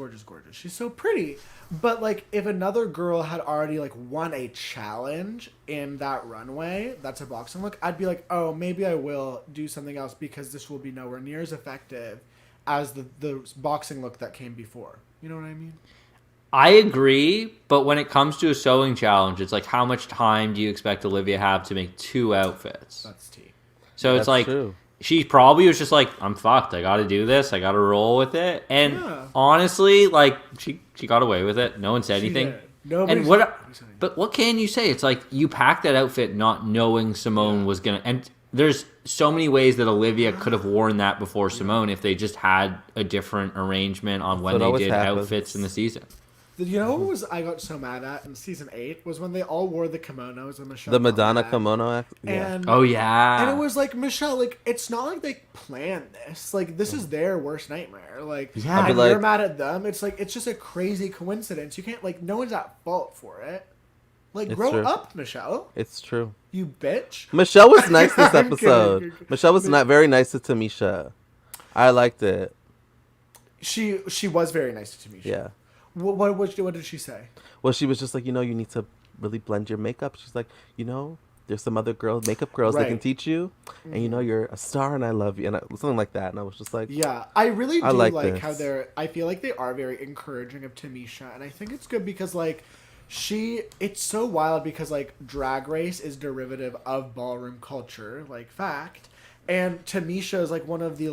She's so pretty. But like, if another girl had already like won a challenge in that runway, that's a boxing look, I'd be like, oh, maybe I will do something else because this will be nowhere near as effective as the boxing look that came before. You know what I mean? I agree, but when it comes to a sewing challenge, it's like how much time do you expect Olivia have to make 2 outfits? That's tea. So it's That's like true. she probably was just like, I'm fucked. I got to do this. I got to roll with it. And Yeah. honestly, like she got away with it. No one said anything. Nobody. But what can you say? It's like you packed that outfit not knowing Simone was gonna. And there's so many ways that Olivia could have worn that before Simone if they just had a different arrangement on when That's what they always did happens. outfits in the season. You know what was I got so mad at in season 8 was when they all wore the kimonos and Michelle. The Madonna Conrad. kimono act. Yeah. And Oh yeah. And it was like, Michelle, like, it's not like they planned this. Like, this is their worst nightmare. Like, Yeah. I'd be and you're like- mad at them. It's like, it's just a crazy coincidence. You can't, like, no one's at fault for it. Like, It's grow true. up, Michelle. It's true. You bitch. Michelle was nice this I'm kidding. episode. Michelle was not very nice to Tamisha. I liked it. She was very nice to me. Yeah. What did she say? Well, she was just like, you need to really blend your makeup. She's like, there's some other makeup girls that can Right. teach you, and you're a star, and I love you, and something like that. And I was just like, Yeah, I really do I like how this. I feel like they are very encouraging of Tamisha, and I think it's good because like it's so wild because like Drag Race is derivative of ballroom culture, like fact, and Tamisha is like one of the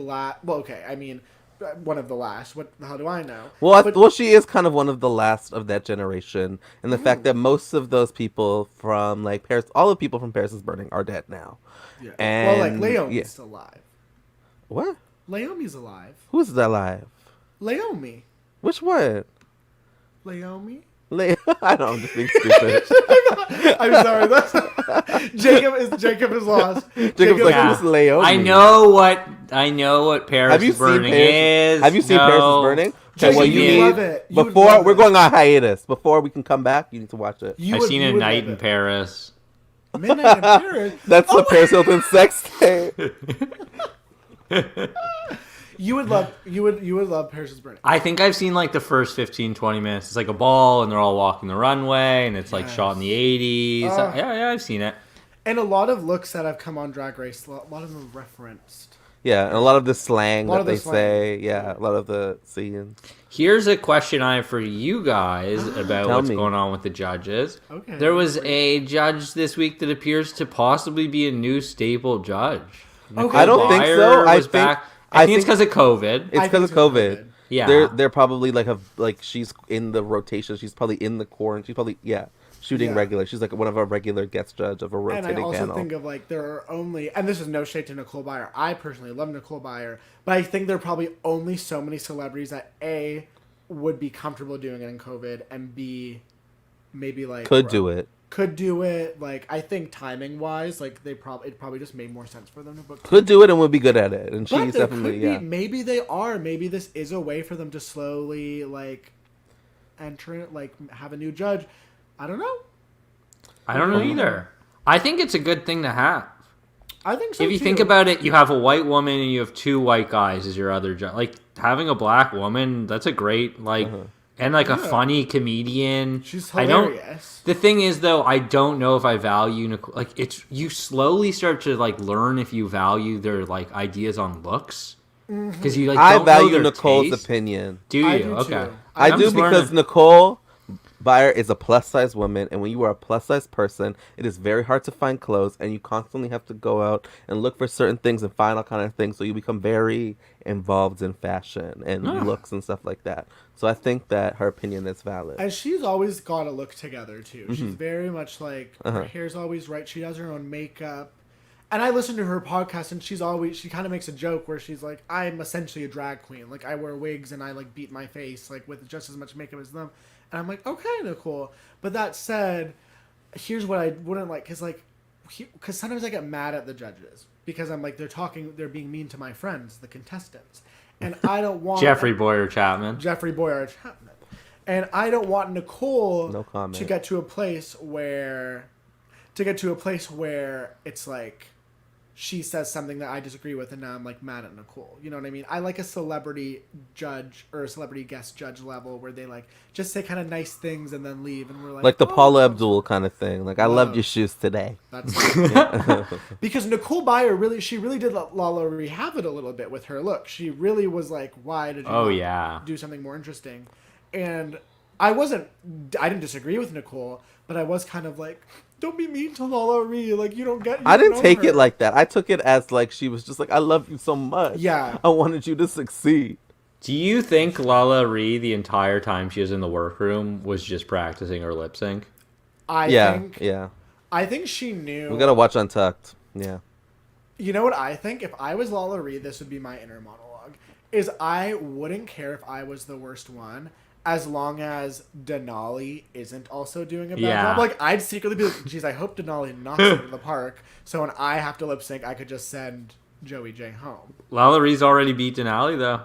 one of the last. How do I know? Well, she is kind of one of the last of that generation, and the fact that most of those people from like Paris, all the people from Paris is Burning, are dead now. Yeah. And Well, like Leomi's yeah. still alive. What? Leomi's alive. Who's alive? Leomi. Which one? Leomi. I don't know, I'm just being stupid. I'm sorry. Jacob is lost. Jacob's like, Yeah. just lay over I me. know what Paris is Burning is. Have you seen No. Paris is Burning? Jacob, well, you need, love it. You would before love we're it. going on hiatus. Before we can come back, you need to watch it. I've seen A Night in Paris. Midnight in Paris. That's the Paris Hilton sex tape. You would love Paris is Burning. I think I've seen like the first 15, 20 minutes. It's like a ball and they're all walking the runway and it's like shot in the 80s. Yeah, I've seen it. And a lot of looks that have come on Drag Race, a lot of them referenced. Yeah, and a lot of the slang that they slang. say. Yeah, a lot of the scenes. Here's a question I have for you guys about Tell what's me. going on with the judges. Okay. There was a judge this week that appears to possibly be a new staple judge. Okay. I don't think so. I think it's because of COVID. It's because of COVID. Yeah. They're probably like she's in the rotation. She's probably in the quarantine. She's probably shooting Yeah. regular. She's like one of our regular guest judge of a And rotating I also panel. think of like there are only, and this is no shade to Nicole Byer. I personally love Nicole Byer, but I think there are probably only so many celebrities that A, would be comfortable doing it in COVID, and B, maybe like Could do it. Like I think timing wise, like it probably just made more sense for them to book. Could do it and would be good at it. And But she's there definitely could be, maybe they are. Maybe this is a way for them to slowly like enter it, like have a new judge. I don't know. I don't know either. I think it's a good thing to have. I think so If you too. think about it, you have a white woman and you have two white guys as your other judge. Like having a black woman, that's a great and like a funny comedian. She's I hilarious. The thing is, though, I don't know if I value Nicole. Like you slowly start to like learn if you value their like ideas on looks because you like. I don't know value their Nicole's taste. opinion. Do you? I do, Okay. too. I I'm do just because learning. Nicole Byer is a plus size woman, and when you are a plus size person, it is very hard to find clothes, and you constantly have to go out and look for certain things and find all kind of things. So you become very involved in fashion and looks and stuff like that. So I think that her opinion is valid. And she's always got a look together too. She's very much like her hair's always right. She does her own makeup. And I listen to her podcast, and she kind of makes a joke where she's like, I'm essentially a drag queen. Like, I wear wigs and I like beat my face like with just as much makeup as them. And I'm like, okay, Nicole. But that said, here's what I wouldn't like, because sometimes I get mad at the judges because I'm like, they're being mean to my friends, the contestants. And I don't want Jeffrey Boyer Chapman. And I don't want Nicole No comment. to get to a place where it's like she says something that I disagree with and now I'm like mad at Nicole. You know what I mean? I like a celebrity judge or a celebrity guest judge level where they like just say kind of nice things and then leave and we're like Like the oh, Paula Abdul kind of thing. Like, I loved Love. your shoes today. That's because Nicole Byer really did let Lala Ree have it a little bit with her look. She really was like, why did you not do something more interesting? And I didn't disagree with Nicole, but I was kind of like, don't be mean to Lala Ree. Like, you don't get I didn't take her. it like that. I took it as like she was just like, I love you so much. Yeah. I wanted you to succeed. Do you think Lala Ree, the entire time she was in the workroom, was just practicing her lip sync? I think she knew. We gotta watch Untucked. Yeah. You know what I think? If I was Lala Ree, this would be my inner monologue. Is I wouldn't care if I was the worst one, as long as Denali isn't also doing a bad job. Like, I'd secretly be like, geez, I hope Denali knocks it in the park, so when I have to lip sync, I could just send Joey J home. Lala Ree's already beat Denali, though.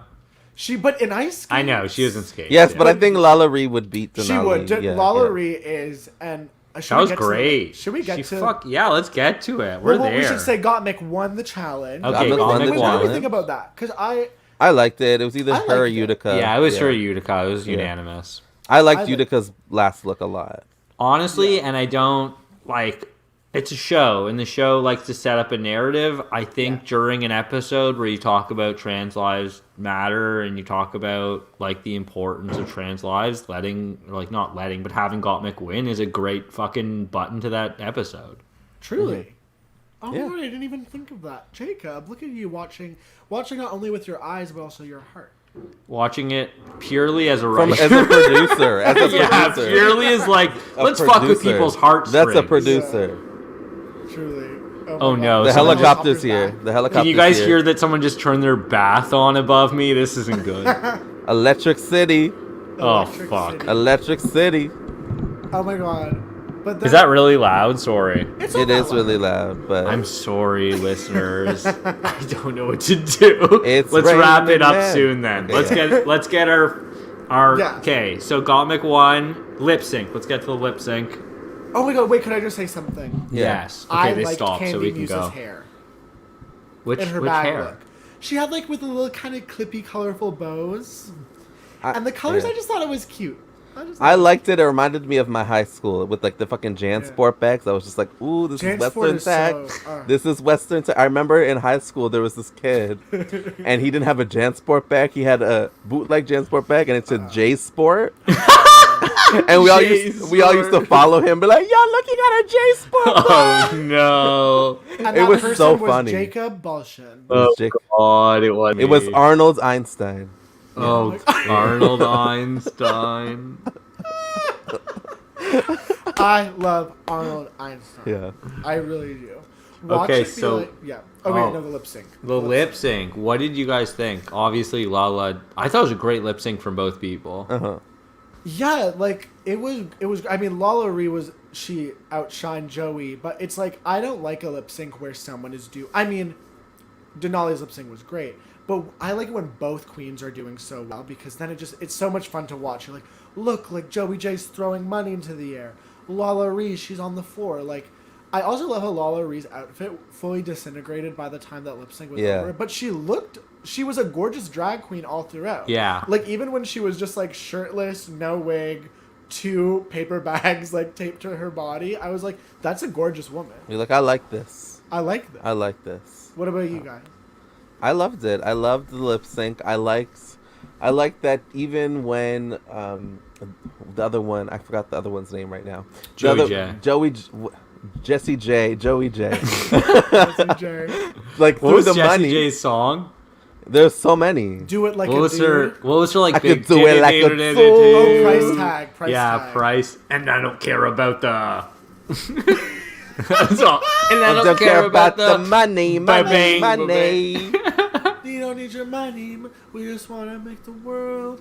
But in Ice Skates... I know, she was in Skates. Yes, but I think Lala Ree would beat Denali. She would. Yeah, Lala Ree is... and that was great. Should we get to... let's get to it. We're there. We should say Gottmik won the challenge. Okay, Gottmik won the What do challenge. you think about that? Because I liked it. It was either I her or liked it. Utica. Yeah, it was her Utica. It was unanimous. I liked Utica's last look a lot. Honestly, and I don't, like... It's a show, and the show likes to set up a narrative. I think during an episode where you talk about trans lives matter and you talk about like the importance of trans lives, but having Gottmik win is a great fucking button to that episode. Truly. Oh, Yeah. I didn't even think of that. Jacob, look at you watching not only with your eyes, but also your heart. Watching it purely as a As writer. a producer. Yeah, purely as like, let's fuck with producer. people's hearts. That's a producer. Truly. Oh my no! God. The someone helicopter's just- here. The helicopter's Can you guys here. hear that someone just turned their bath on above me? This isn't good. Electric City. Oh Electric fuck! City. Electric City. Oh my god. But Is that really loud? Sorry. It's It not that is really loud, but I'm sorry, listeners. I don't know what to do. It's Let's wrap it raining up men. soon then. Okay, Let's get our Yeah. okay. So Gottmik won lip sync. Let's get to the lip sync. Oh my god, wait, could I just say something? Yeah. Yes. Okay, I they liked stopped, Candy so we can Muse's go. hair. Which In her which bag hair? look. She had like with the little kind of clippy, colorful bows. I- And the colors, yeah. I just thought it was cute. I liked it. It reminded me of my high school with like the fucking JanSport bags. I was just like, ooh, this is JanSport Western is tech. so, This is Western tech. I remember in high school there was this kid, and he didn't have a JanSport bag. He had a bootleg JanSport bag, and it said J Sport. And we all used to follow him, be like, "Y'all looking at a J Sport?" Oh no! And It that was person so was funny. Jacob Balshin. Oh Jake- God! It was. It was Arnold Einstein. Oh, Arnold Einstein. I love Arnold Einstein. Yeah. I really do. Watch Okay, it be so- like, yeah. Oh wait, oh. no, the lip sync. The lip sync. What did you guys think? Obviously, Lala. I thought it was a great lip sync from both people. Uh-huh. Yeah, like it was. I mean, Lala Ree she outshined Joey, but it's like I don't like a lip sync where someone is due. I mean, Denali's lip sync was great, but I like it when both queens are doing so well because then it's so much fun to watch. You're like, look, like Joey J's throwing money into the air. Lala Ree, she's on the floor. Like, I also love how Lala Ree's outfit fully disintegrated by the time that lip sync was Yeah. over. But she was a gorgeous drag queen all throughout. Yeah. Like, even when she was just, like, shirtless, no wig, 2 paper bags, like, taped to her body, I was like, that's a gorgeous woman. You're like, I like this. I like that. I like this. What about you guys? I loved it. I loved the lip sync. I liked that even when the other one, I forgot the other one's name right now. Jesse J, Joey J. Jesse J. Like What through was the Jessie money. J's song? There's so many. Do it like What a was her? dude. What was her like? I big could do it like a fool. Oh, price tag. Price yeah, tag. price. And I don't care about the. That's all. And I I don't care about the money, ba-bang, money. You don't need your money. We just want to make the world.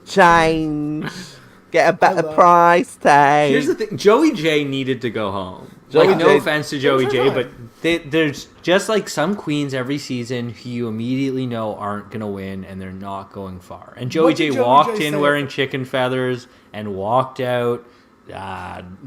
Change. Get a better love- price tag. Here's the thing: Joey J needed to go home. Joey Like, no J- offense to Joey It's J, her but there's just like some queens every season who you immediately know aren't gonna win, and they're not going far. And Joey What J did Joey walked J in say? wearing chicken feathers and walked out,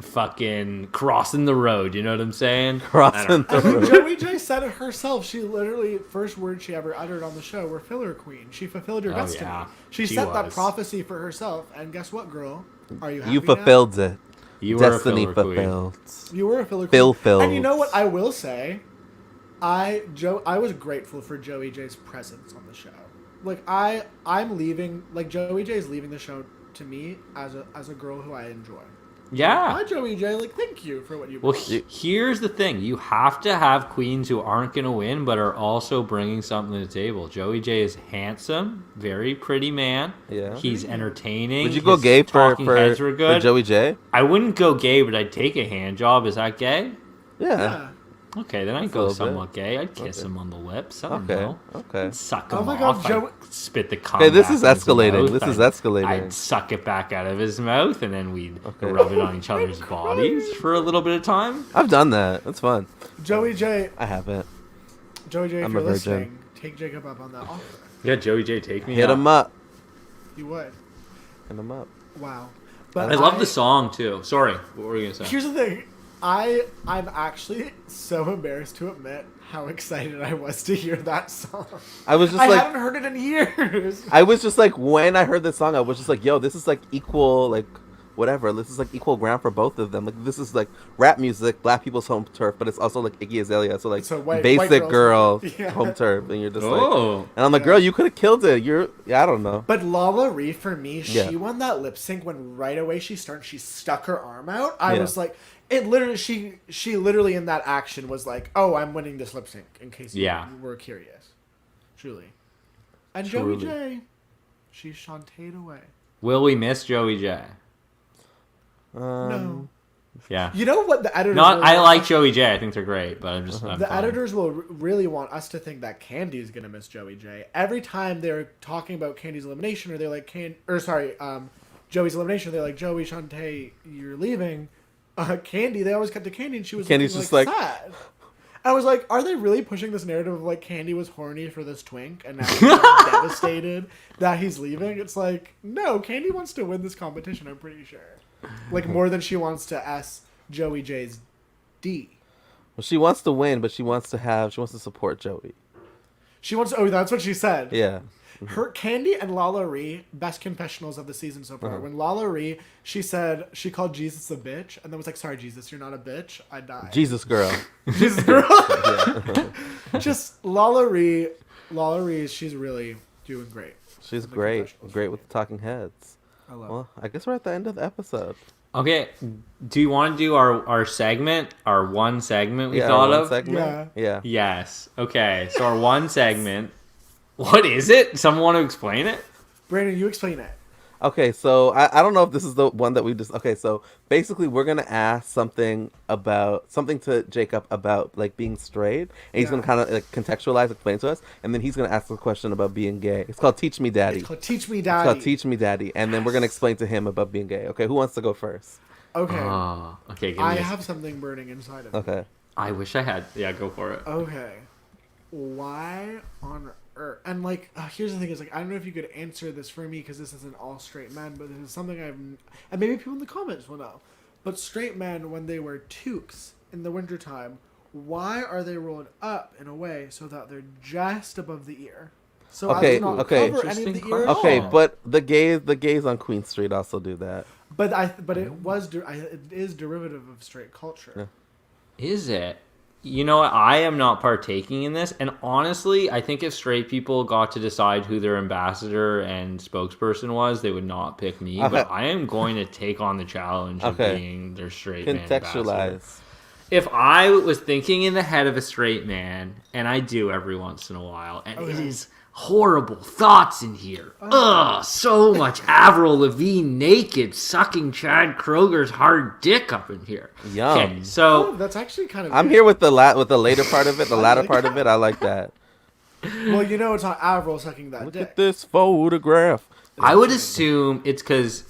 fucking crossing the road. You know what I'm saying? Crossing I the mean, road. Joey J said it herself. She literally, first words she ever uttered on the show were filler queen. She fulfilled her Oh, destiny. yeah. She She set that was. prophecy for herself. And guess what, girl? Are you happy You now? fulfilled it. You were Destiny a filler queen. fulfilled. You were a filler queen. Fulfilled. And you know what I will say? I was grateful for Joey J's presence on the show. Like I'm leaving. Like Joey J's leaving the show to me as a girl who I enjoy. Yeah. Hi, Joey J. Like, thank you for what you. Well, here's the thing: you have to have queens who aren't going to win, but are also bringing something to the table. Joey J is handsome, very pretty man. Yeah. He's entertaining. Would you go His gay for talking heads were good. Joey J? I wouldn't go gay, but I'd take a hand job. Is that gay? Yeah. Yeah. Okay, then I'd a go little somewhat gay. I'd kiss Okay. him on the lips. I don't Okay. know. Okay. I'd suck Oh him my God, off. Joey- I'd spit the cum Okay, this back is in his escalating. mouth. This is I'd escalating. suck it back out of his mouth, and then we'd Okay. rub it on each other's bodies for a little bit of time. I've done that. That's fun. Joey J. I haven't. Joey J. If I'm you're a virgin. listening, take Jacob up on that offer. Yeah, Joey J, take me. Hit up. him up. You would. Hit him up. Wow. But I love the song too. Sorry, what were you gonna say? Here's the thing. I'm actually so embarrassed to admit how excited I was to hear that song. I was just I like, haven't heard it in years. I was just like, when I heard this song, I was just like, yo, this is like equal, like, whatever. This is like equal ground for both of them. Like, this is like rap music, black people's home turf, but it's also like Iggy Azalea. So like So white basic girls' girl Yeah. home turf, and you're just like, Oh, and I'm like, girl, you could have killed it. I don't know. But Lala Ree, for me, Yeah. she won that lip sync when right away she stuck her arm out. I Yeah. was like, it literally, she literally in that action was like, oh, I'm winning this lip sync, in case you Yeah. were curious. Truly. And Truly. Joey J, she shantaed away. will we miss Joey J? No. Yeah. You know what the editors Not. really I want like us- Joey J. I think they're great, but I'm just. I'm The fine. editors will really want us to think that Candy's gonna miss Joey J. Every time they're talking about Candy's elimination, or they're like, Joey's elimination, they're like, Joey, Shantae, you're leaving. Candy, they always cut to Candy, and she was Candy's looking, just like sad. I was like, are they really pushing this narrative of like Candy was horny for this twink and now she's like, devastated that he's leaving? It's like, no, Candy wants to win this competition, I'm pretty sure. Like more than she wants to S Joey J's D. Well, she wants to win, but she wants to support Joey. She wants to, that's what she said. Yeah. Her Candy and Lala Ree, best confessionals of the season so far. When Lala Ree, she said she called Jesus a bitch, and then was like, "Sorry, Jesus, you're not a bitch. I died." Jesus girl. Jesus girl. Just Lala Ree, she's really doing great. She's great with the talking heads. I love. Well, I guess we're at the end of the episode. Okay, do you want to do our segment, our one segment we Yeah, thought one of? segment? Yeah. Yes. Okay, so our one segment. What is it? Someone want to explain it? Brandon, you explain it. Okay, so I don't know if this is the one that we just... Okay, so basically we're going to ask something to Jacob about, like, being straight. And he's going to kind of, like, contextualize, explain to us. And then he's going to ask a question about being gay. It's called Teach Me Daddy. It's called Teach Me It's Daddy. called Teach Me Daddy. And then we're going to explain to him about being gay. Okay, who wants to go first? Okay. Oh, okay. Give me I a- have something burning inside of me. Okay. I wish I had. Yeah, go for it. Okay. Why on earth? And like, here's the thing: is like, I don't know if you could answer this for me because this isn't all straight men, but this is something and maybe people in the comments will know. But straight men, when they wear toques in the wintertime, why are they rolled up in a way so that they're just above the ear? So Okay, I do not okay. cover any of the Interesting ear at Okay, all. but the gays on Queen Street also do that. But it is derivative of straight culture. Yeah. Is it? You know what? I am not partaking in this. And honestly, I think if straight people got to decide who their ambassador and spokesperson was, they would not pick me. Okay. But I am going to take on the challenge of Okay. being their straight man ambassador. Contextualize. If I was thinking in the head of a straight man, and I do every once in a while, and it is horrible thoughts in here. Ugh, so much Avril Lavigne naked sucking Chad Kroger's hard dick up in here. Yum. Okay, so That's actually kind of. I'm here with the later part of it. The latter part of it, I like that. Well, you know, it's not Avril sucking that Look dick. at this photograph. I would assume it's because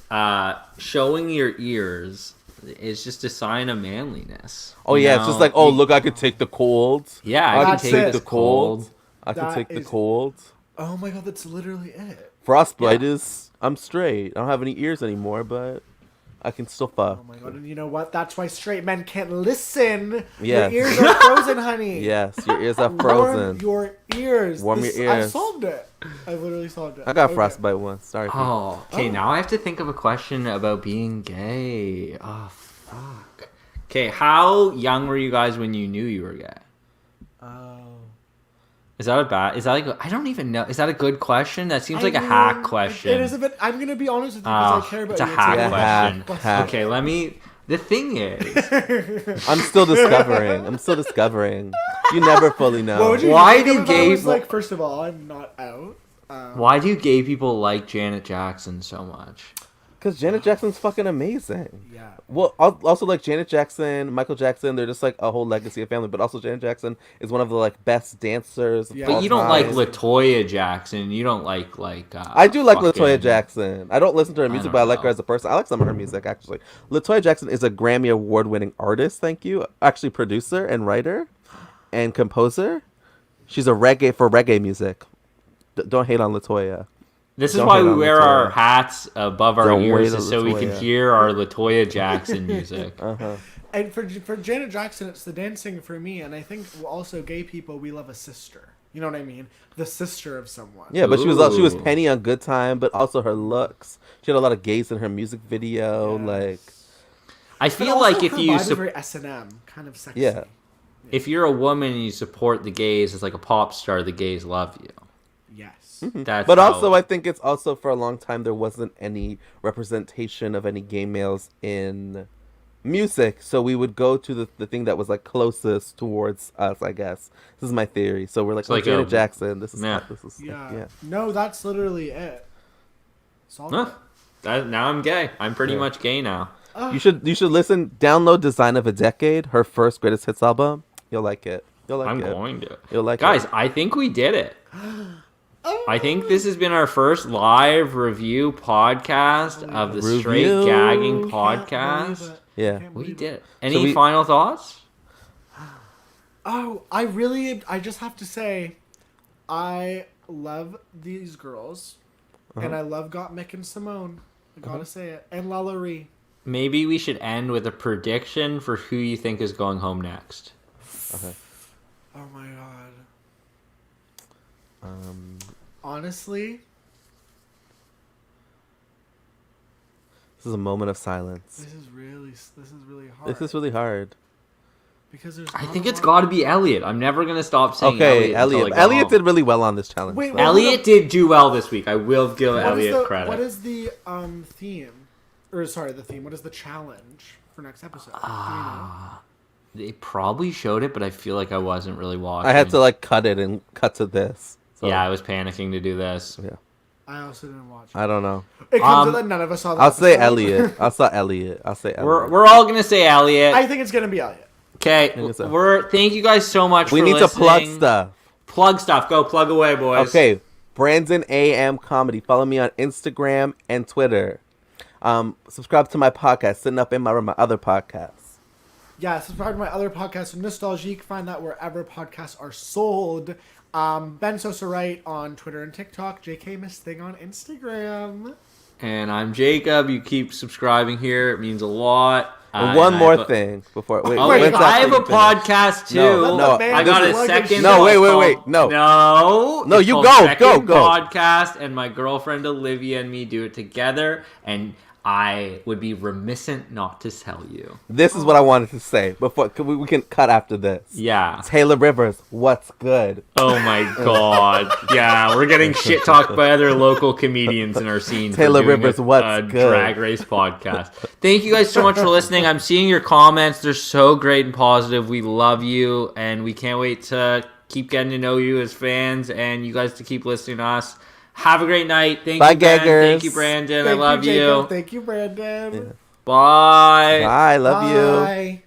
showing your ears is just a sign of manliness. Oh You yeah, know? it's just like, oh look, I could take the cold. Yeah, I I can That's can take take it. the this cold. cold. I can That take the is- cold. Oh my god, that's literally it. Frostbite Yeah. is. I'm straight. I don't have any ears anymore, but I can still fuck. Oh my god, and you know what? That's why straight men can't listen. Yes. Your ears are frozen, honey. Yes, your ears are Warm frozen. your ears. Warm your I ears. solved it. I literally solved it. I got Okay. frostbite once. Sorry. Oh, okay. Oh. Now I have to think of a question about being gay. Oh, fuck. Okay, how young were you guys when you knew you were gay? Oh. Is that a bad? Is that like? I don't even know. Is that a good question? That seems like a I hack mean, question. It is a bit. I'm gonna be honest with you because Oh, I care about it's a you. hack Yeah, question. hack. Okay, let me. The thing is, I'm still discovering. You never fully know. What would you Why think do if I was gay- like? First of all, I'm not out. why do gay people like Janet Jackson so much? Because Janet Jackson's fucking amazing. Yeah. Well, also like Janet Jackson, Michael Jackson, they're just like a whole legacy of family. But also Janet Jackson is one of the like best dancers. Yeah. Of all But you don't like time. Latoya Jackson. You don't like. I do like fucking- Latoya Jackson. I don't listen to her music, don't but I like know. her as a person. I like some of her music actually. Latoya Jackson is a Grammy Award-winning artist. Thank you. Actually, producer and writer, and composer. She's a reggae music. Don't hate on Latoya. This is Don't why hate we on wear Latoya. our hats above our Don't ears, wait is on so we can Latoya. hear our Latoya Jackson music. And for Janet Jackson, it's the dancing for me, and I think also gay people, we love a sister. You know what I mean? The sister of someone. Yeah, but she was Ooh. Penny on Good Time, but also her looks. She had a lot of gays in her music video. Yes. Like, I But feel also like if her you vibe is very S&M, kind of sexy. yeah. if you're a woman and you support the gays as like a pop star, the gays love you. Yes. That's But how- also, I think it's also for a long time there wasn't any representation of any gay males in music, so we would go to the thing that was like closest towards us. I guess this is my theory. So we're like, It's like Janet a- Jackson. This is yeah. Yeah. No, that's literally it. Solved Huh. it. Now I'm gay. I'm pretty Yeah. much gay now. You should listen. Download Design of a Decade, her first greatest hits album. You'll like it. You'll like I'm it. going to. You'll like Guys, it. I think we did it. I think this has been our first live review podcast of the Straight Review. Gagging Can't podcast. believe it. Yeah. Can't We believe did. it. Any final thoughts? Oh, I just have to say, I love these girls, and I love Gottmik and Simone. I gotta say it, and Lalaurie. Maybe we should end with a prediction for who you think is going home next. Okay. Oh my god. Honestly, This is a moment of silence. this is really hard. This is really hard. because there's. I not think a it's lot- got to be Elliot. I'm never going to stop saying Okay, Elliot. Elliot. Elliot did really well on this challenge. Wait, so. wait. Elliot did do well this week. I will give What is Elliot the- credit. What is the theme? Or sorry, the theme. What is the challenge for next episode? Do you know? They probably showed it, but I feel like I wasn't really watching. I had to like cut it and cut to this. So, Yeah, I was panicking to do this. yeah. I also didn't watch. I don't know. It comes to that none of us saw. The I'll say episode. Elliot. I'll say Elliot. We're all gonna say Elliot. I think it's gonna be Elliot. Okay, think so. thank you guys so much. We for need listening. to plug stuff. Plug stuff. Go plug away, boys. Okay, Brandon AM Comedy. Follow me on Instagram and Twitter. Subscribe to my podcast, Sitting Up in My Room, my other podcasts. Yeah, subscribe to my other podcast, Nostalgique. Find that wherever podcasts are sold. Ben Sosa Wright on Twitter and TikTok. JK Miss Thing on Instagram. And I'm Jacob. You keep subscribing here. It means a lot. One more thing before. Wait, Oh, Wait, wait, when's I have after a you finish? podcast too. No, I got a second. No, one. wait, no. No, it's you called go, Second go. Podcast, and my girlfriend Olivia and me do it together, and I would be remissant not to tell you. This is what I wanted to say before we can cut after this. Yeah. Taylor Rivers, what's good? Oh my god. Yeah, we're getting shit talked by other local comedians in our scene. for Taylor doing Rivers, a what's good? Drag Race podcast. Thank you guys so much for listening. I'm seeing your comments. They're so great and positive. We love you, and we can't wait to keep getting to know you as fans, and you guys to keep listening to us. Have a great night. Thank Bye, you, Ben. gaggers. Thank you, Brandon. I love Jacob. you. Thank you, Brandon. Bye. Bye, love you. Bye.